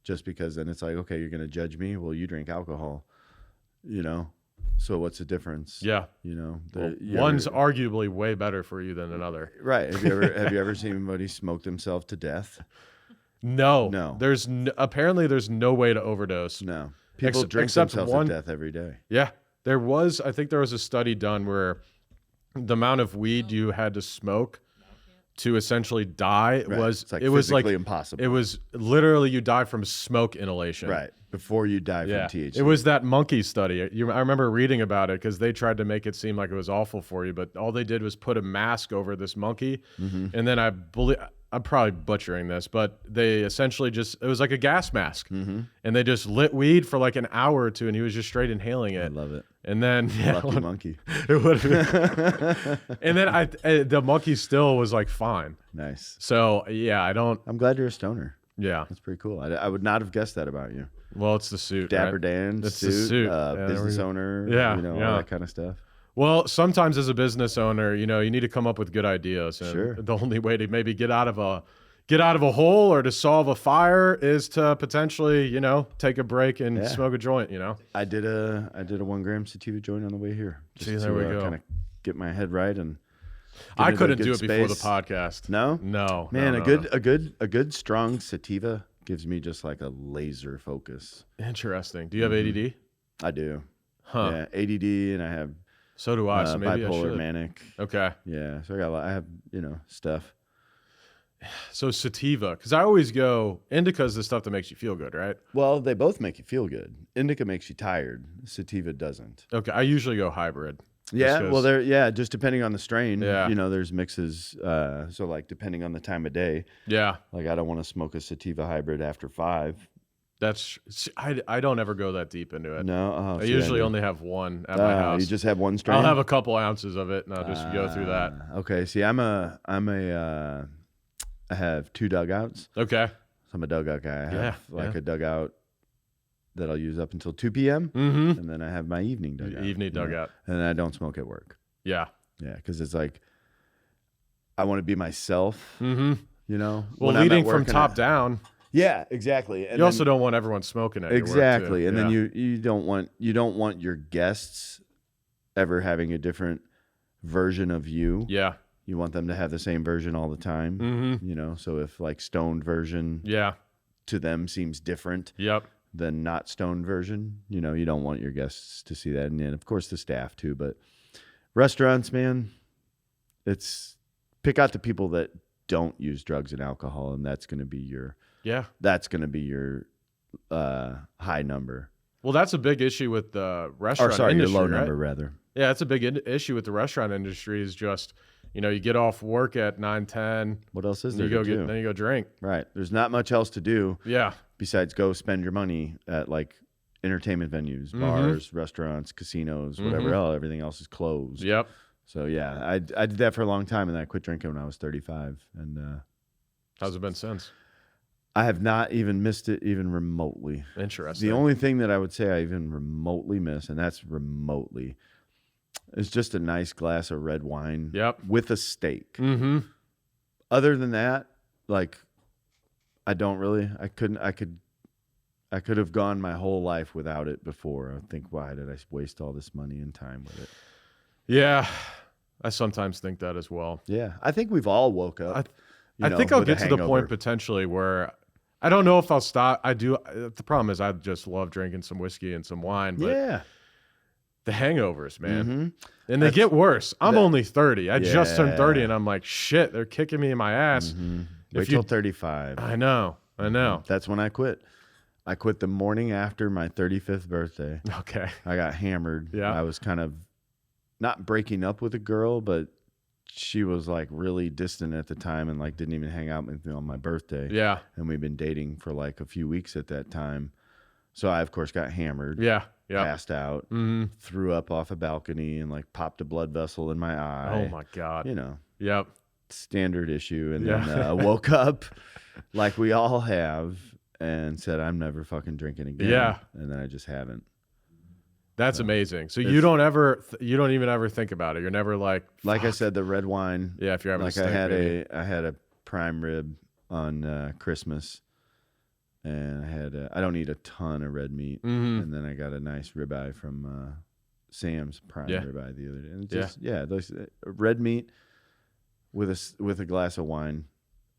Just because then it's like, okay, you're going to judge me. Well, you drink alcohol, so what's the difference? yeah. One's arguably way better for you than another. Right. Have you ever seen anybody smoke themselves to death? No. Apparently there's no way to overdose. No. People drink themselves to death every day. Yeah. I think there was a study done where the amount of weed you had to smoke to essentially die was physically impossible. It was literally you die from smoke inhalation. Right. Before you die from THC. It was that monkey study. I remember reading about it because they tried to make it seem like it was awful for you, but all they did was put a mask over this monkey, and then I'm probably butchering this, but they essentially it was like a gas mask, and they just lit weed for like an hour or two, and he was just straight inhaling it. I love it. And then Lucky monkey. It would have been. And then the monkey still was like fine. Nice. So yeah, I'm glad you're a stoner. Yeah, that's pretty cool. I would not have guessed that about you. Well, it's the suit. Dapper right? Dan, it's suit, the suit. Business owner. All that kind of stuff. Well, sometimes as a business owner, you need to come up with good ideas, and Sure. the only way to maybe get out of a hole or to solve a fire is to potentially, take a break and smoke a joint. I did a 1 gram sativa joint on the way here. See, there we go. Kind of get my head right and. I couldn't do it before the podcast. No, man. No, a good strong sativa gives me just like a laser focus. Interesting. Do you have ADD? I do. Huh. Yeah, ADD, and I have. So do I. So maybe I bipolar, should. manic. Okay. Yeah. So I have stuff. So sativa, because I always go, indica is the stuff that makes you feel good, right? Well, they both make you feel good. Indica makes you tired. Sativa doesn't. Okay. I usually go hybrid. Yeah, well, just depending on the strain. Yeah. There's mixes. So like depending on the time of day. Yeah. Like I don't want to smoke a sativa hybrid after 5. I don't ever go that deep into it. No, I usually only have one at my house. You just have one strain. I'll have a couple ounces of it, and I'll just go through that. Okay. See, I have 2 dugouts. Okay. So I'm a dugout guy. I have a dugout that I'll use up until 2 p.m. And then I have my evening dugout. Dugout. And then I don't smoke at work. Yeah. Yeah, because it's like I want to be myself. Well, when leading from top down. Yeah, exactly. And you also don't want everyone smoking at exactly. your work too. And then you don't want your guests ever having a different version of you. Yeah. You want them to have the same version all the time. So if like stoned version to them seems different than not stoned version, you don't want your guests to see that. And then of course the staff too, but restaurants, man, it's pick out the people that don't use drugs and alcohol, and that's going to be your high number. Well, that's a big issue with the restaurant industry, your low right? number rather. Yeah, it's a big issue with the restaurant industry is just, you get off work at 9, 10. What else is there to do? Then you go drink. Right. There's not much else to do. Yeah. Besides go spend your money at like entertainment venues, bars, restaurants, casinos, whatever else. Everything else is closed. Yep. So yeah, I did that for a long time, and then I quit drinking when I was 35. And how's it been since? I have not even missed it even remotely. Interesting. The only thing that I would say I even remotely miss, and that's remotely, is just a nice glass of red wine with a steak. Other than that, like I could have gone my whole life without it before. I think, why did I waste all this money and time with it? Yeah, I sometimes think that as well. Yeah, I think we've all woke up. I think I'll get to the point potentially where I don't know if I'll stop. I do. The problem is I just love drinking some whiskey and some wine. But yeah. The hangovers, man. Mm-hmm. And they get worse. I'm only 30. I just turned 30 Yeah. and I'm like, shit, they're kicking me in my ass. Mm-hmm. Wait till 35. I know. That's when I quit. I quit the morning after my 35th birthday. Okay. I got hammered. Yeah. I was kind of not breaking up with a girl, but she was like really distant at the time and like didn't even hang out with me on my birthday. Yeah. And we've been dating for like a few weeks at that time. So I, of course, got hammered. Yeah. Yeah. Passed out, threw up off a balcony and like popped a blood vessel in my eye. Oh my God. You know, Yep. standard issue. And Yeah. then woke up like we all have and said, I'm never fucking drinking again. Yeah. And then I just haven't. That's amazing. So you don't even ever think about it. You're never like I said, the red wine. yeah, if you're having Like a steak, I had a prime rib on Christmas. And I don't eat a ton of red meat. Mm-hmm. And then I got a nice ribeye from Sam's prime ribeye the other day. And it's just, those red meat with a glass of wine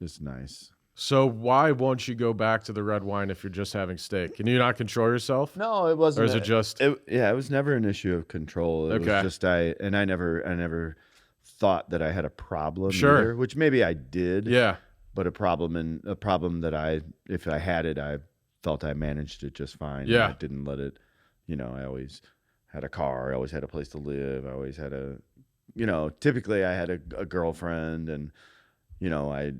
is nice. So why won't you go back to the red wine if you're just having steak? Can you not control yourself? No, it wasn't. Or is it just it was never an issue of control. It was just I never thought that I had a problem either, which maybe I did. Yeah. But a problem that if I had it, I felt I managed it just fine. Yeah. I didn't let it, I always had a car. I always had a place to live. I always had typically I had a girlfriend and, I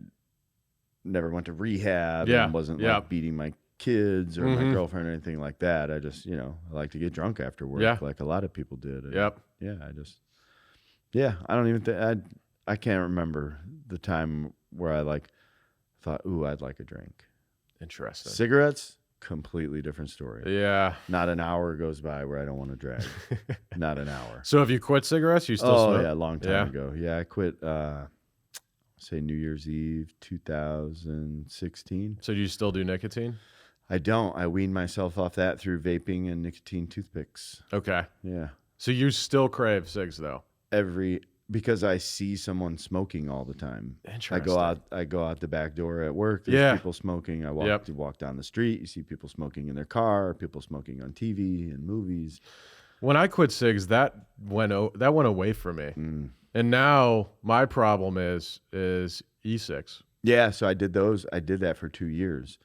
never went to rehab and wasn't like beating my kids or my girlfriend or anything like that. I just, I like to get drunk after work like a lot of people did. And Yep. I don't even think, I can't remember the time where I thought, ooh, I'd like a drink. Interesting. Cigarettes, completely different story. Yeah. Not an hour goes by where I don't want to drag. Not an hour. So have you quit cigarettes? You still smoke? Yeah, a long time ago. Yeah, I quit, say New Year's Eve, 2016. So do you still do nicotine? I don't. I weaned myself off that through vaping and nicotine toothpicks. Okay. Yeah. So you still crave cigs though? Because I see someone smoking all the time. Interesting. I go out the back door at work. There's people smoking. I walk down the street. You see people smoking in their car. People smoking on TV and movies. When I quit cigs, that went away from me, and now my problem is e-cigs. Yeah, so I did those. I did that for 2 years.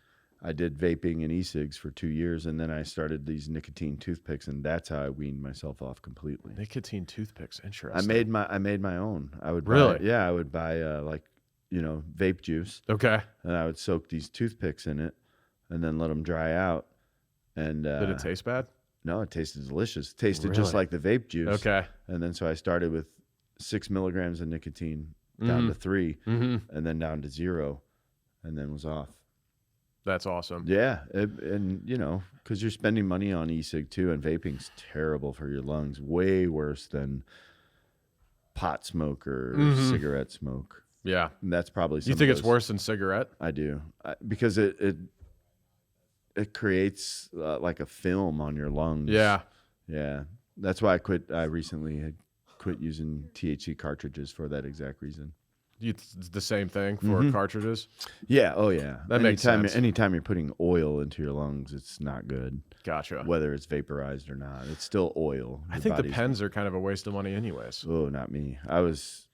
I did vaping and e-cigs for 2 years, and then I started these nicotine toothpicks, and that's how I weaned myself off completely. Nicotine toothpicks, interesting. I made my own. I would I would buy vape juice. Okay. And I would soak these toothpicks in it, and then let them dry out. And did it taste bad? No, it tasted delicious. It tasted just like the vape juice. Okay. And then so I started with 6 milligrams of nicotine down to 3, and then down to 0, and then was off. That's awesome. Yeah, and because you're spending money on e-cig too, and vaping's terrible for your lungs, way worse than pot smoke or cigarette smoke. Yeah, and that's probably. You think it's worse than cigarette? I do, because it creates like a film on your lungs. Yeah, yeah. That's why I quit. I recently had quit using THC cartridges for that exact reason. It's the same thing for cartridges? Yeah. Oh, yeah. That makes sense. Anytime you're putting oil into your lungs, it's not good. Gotcha. Whether it's vaporized or not, it's still oil. I think the pens are kind of a waste of money anyways. Oh, not me. Because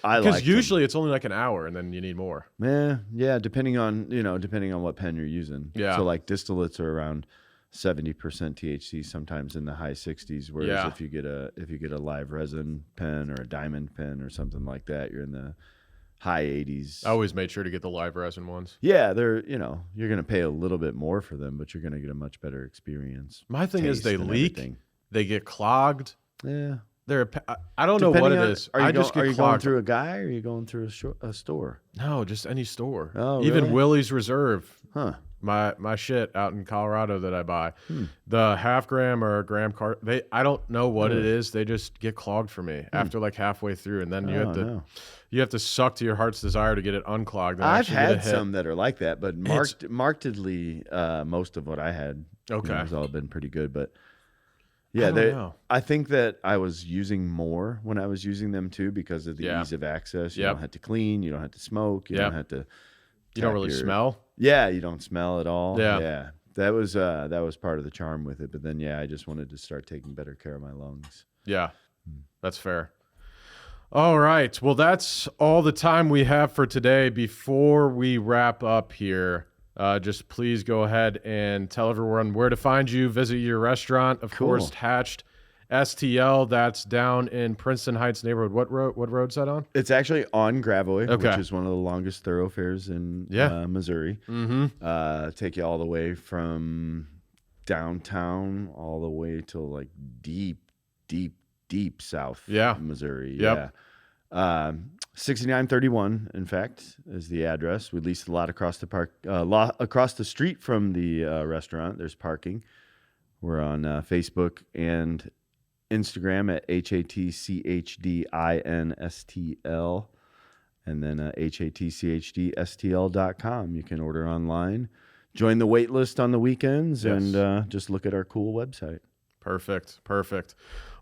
like usually it's only like an hour and then you need more. Yeah. Depending on what pen you're using. Yeah. So like distillates are around 70% THC, sometimes in the high 60s. Whereas if you get a live resin pen or a diamond pen or something like that, you're in the high 80s. I always made sure to get the live resin ones. Yeah, they're you're gonna pay a little bit more for them, but you're gonna get a much better experience. My thing is they leak, everything. They get clogged. Yeah, I don't know what it is. Are you clogged. Going through a guy, or are you going through a store? No, just any store. Oh, even really? Willie's Reserve. Huh. My shit out in Colorado that I buy, the half gram or gram I don't know what it is. They just get clogged for me after like halfway through, and then you have to suck to your heart's desire to get it unclogged. I've had some that are like that, but markedly, most of what I had has all been pretty good. But yeah, I think that I was using more when I was using them too because of the ease of access. You don't have to clean, you don't have to smoke, you don't have to. You don't really smell? Yeah, you don't smell at all. Yeah. that was part of the charm with it. But then, I just wanted to start taking better care of my lungs. Yeah, that's fair. All right. Well, that's all the time we have for today. Before we wrap up here, just please go ahead and tell everyone where to find you, visit your restaurant. Of course, Hatch'd STL. That's down in Princeton Heights neighborhood. What road's that on? It's actually on Gravois, which is one of the longest thoroughfares in Missouri. Mm-hmm. Take you all the way from downtown all the way to like deep south Missouri. Yep. 6931, in fact, is the address. We leased a lot across the street from the restaurant. There's parking. We're on Facebook and Instagram at HATCHDINSTL, and then HATCHDSTL.com. You can order online, join the wait list on the weekends, and just look at our cool website. Perfect.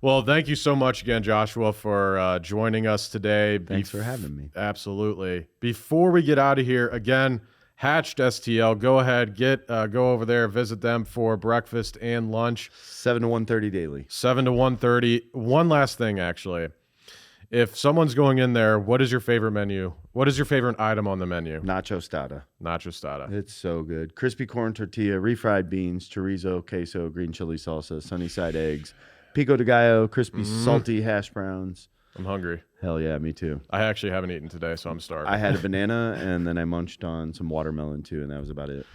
Well, thank you so much again, Joshua, for joining us today. Thanks for having me. Absolutely. Before we get out of here, again, Hatch'd STL, go ahead, go over there, visit them for breakfast and lunch. 7 to 1:30 daily. 7 to 1:30. One last thing, actually. If someone's going in there, what is your favorite menu? What is your favorite item on the menu? Nacho Stada. Nacho Stada. It's so good. Crispy corn tortilla, refried beans, chorizo, queso, green chili salsa, sunny side eggs, pico de gallo, crispy salty hash browns. I'm hungry. Hell yeah, me too. I actually haven't eaten today, so I'm starving. I had a banana, and then I munched on some watermelon too, and that was about it.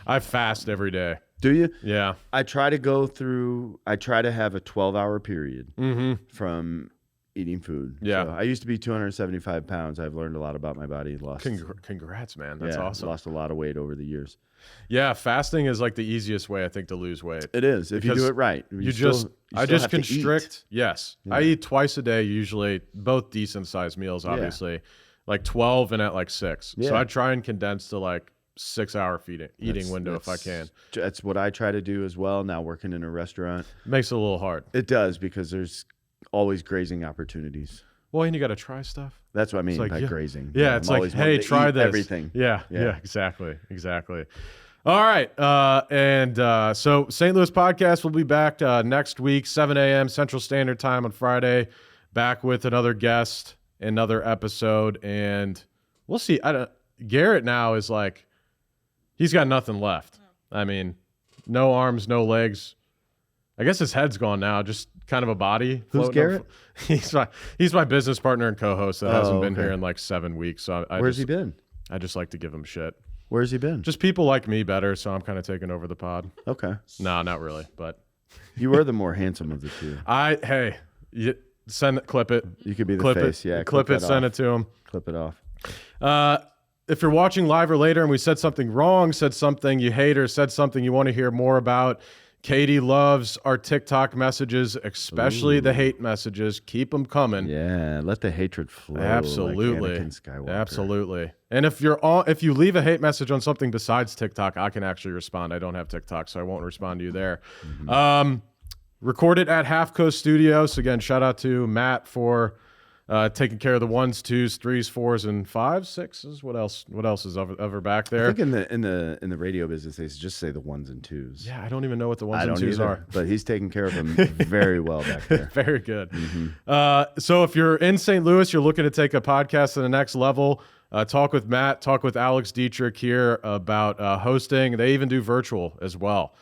I fast every day. Do you? Yeah. I try to have a 12-hour period from eating food. Yeah. So I used to be 275 pounds. I've learned a lot about my body. Congrats, man. That's awesome. Lost a lot of weight over the years. Yeah, fasting is like the easiest way, I think, to lose weight. It is, if you do it right. I just constrict. Yes. Yeah. I eat twice a day, usually, both decent sized meals, obviously. Like 12 and at like 6. Yeah. So I try and condense to like 6-hour eating window if I can. That's what I try to do as well. Now working in a restaurant. Makes it a little hard. It does, because there's always grazing opportunities. Well, and you got to try stuff. That's what I mean by grazing. Yeah, it's like, hey, try this. Everything. Yeah, exactly. All right. So St. Louis Podcast will be back next week, 7 a.m. Central Standard Time on Friday, back with another guest, another episode, and we'll see. Garrett now is like, he's got nothing left. I mean, no arms, no legs. I guess his head's gone now, just kind of a body. Who's Garrett? He's my business partner and co-host that hasn't been here in like 7 weeks. So Where's he been? I just like to give him shit. Where's he been? Just people like me better, so I'm kind of taking over the pod. Okay. No, not really, but you are the more handsome of the two. Clip it. You could be the face. Yeah. Clip it. Send it to him. Clip it off. If you're watching live or later and we said something wrong, said something you hate, or said something you want to hear more about, Katie loves our TikTok messages, especially the hate messages. Keep them coming. Yeah, let the hatred flow. Absolutely, like Anakin Skywalker. Absolutely. And if you leave a hate message on something besides TikTok, I can actually respond. I don't have TikTok, so I won't respond to you there. Recorded at Half Coast Studios. Again, shout out to Matt for taking care of the 1s, 2s, 3s, 4s, and 5s, 6s. What else is over back there? I think in the radio business they just say the 1s and 2s. Yeah, I don't even know what the 1s and 2s are. But he's taking care of them very well back there. Very good. So if you're in St. Louis, you're looking to take a podcast to the next level, talk with Matt, talk with Alex Dietrich here about hosting. They even do virtual as well.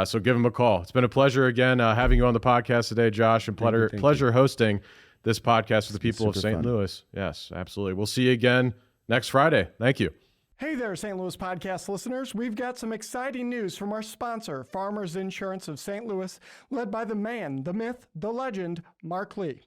So give them a call. It's been a pleasure again having you on the podcast today, Josh, and pleasure hosting this podcast with the people of St. Louis. Yes, absolutely. We'll see you again next Friday. Thank you. Hey there, St. Louis Podcast listeners. We've got some exciting news from our sponsor, Farmers Insurance of St. Louis, led by the man, the myth, the legend, Mark Lee.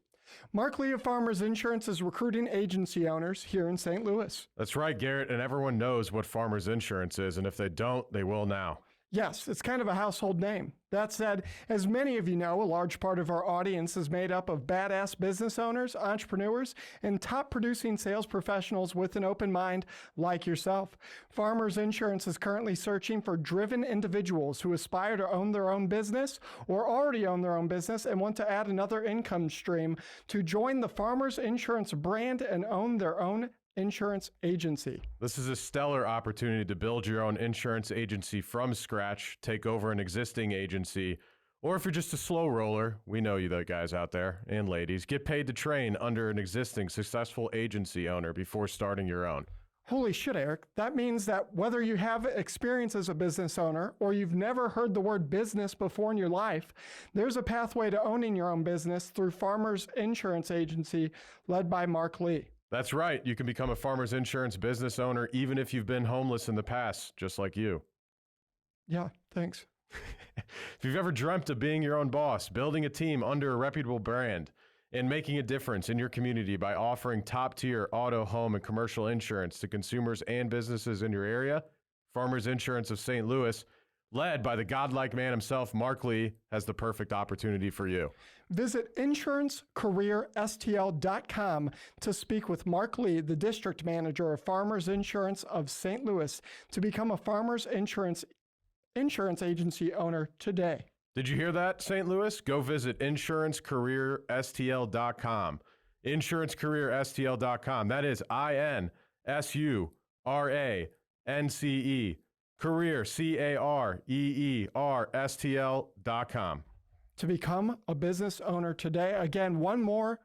Mark Lee of Farmers Insurance is recruiting agency owners here in St. Louis. That's right, Garrett, and everyone knows what Farmers Insurance is, and if they don't, they will now. Yes, it's kind of a household name. That said, as many of you know, a large part of our audience is made up of badass business owners, entrepreneurs, and top producing sales professionals with an open mind like yourself. Farmers Insurance is currently searching for driven individuals who aspire to own their own business or already own their own business and want to add another income stream to join the Farmers Insurance brand and own their own Insurance Agency. This is a stellar opportunity to build your own insurance agency from scratch, take over an existing agency, or if you're just a slow roller, we know you, the guys out there and ladies, get paid to train under an existing successful agency owner before starting your own. Holy shit, Eric. That means that whether you have experience as a business owner or you've never heard the word business before in your life, there's a pathway to owning your own business through Farmers Insurance Agency led by Mark Lee. That's right. You can become a Farmers Insurance business owner even if you've been homeless in the past, just like you. Yeah, thanks. If you've ever dreamt of being your own boss, building a team under a reputable brand, and making a difference in your community by offering top-tier auto, home, and commercial insurance to consumers and businesses in your area, Farmers Insurance of St. Louis, led by the godlike man himself, Mark Lee, has the perfect opportunity for you. Visit insurancecareerstl.com to speak with Mark Lee, the district manager of Farmers Insurance of St. Louis, to become a Farmers Insurance Agency owner today. Did you hear that, St. Louis? Go visit insurancecareerstl.com. Insurancecareerstl.com. That is INSURANCE, career, CAREERSTL.com. To become a business owner today, again, one more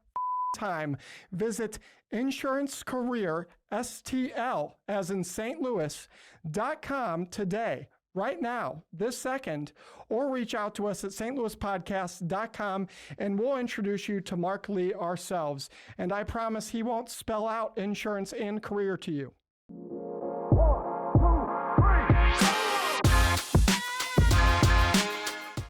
time, visit insurancecareerstl, as in St. Louis.com today. Right now, this second, or reach out to us at stlouispodcast.com and we'll introduce you to Mark Lee ourselves. And I promise he won't spell out insurance and career to you.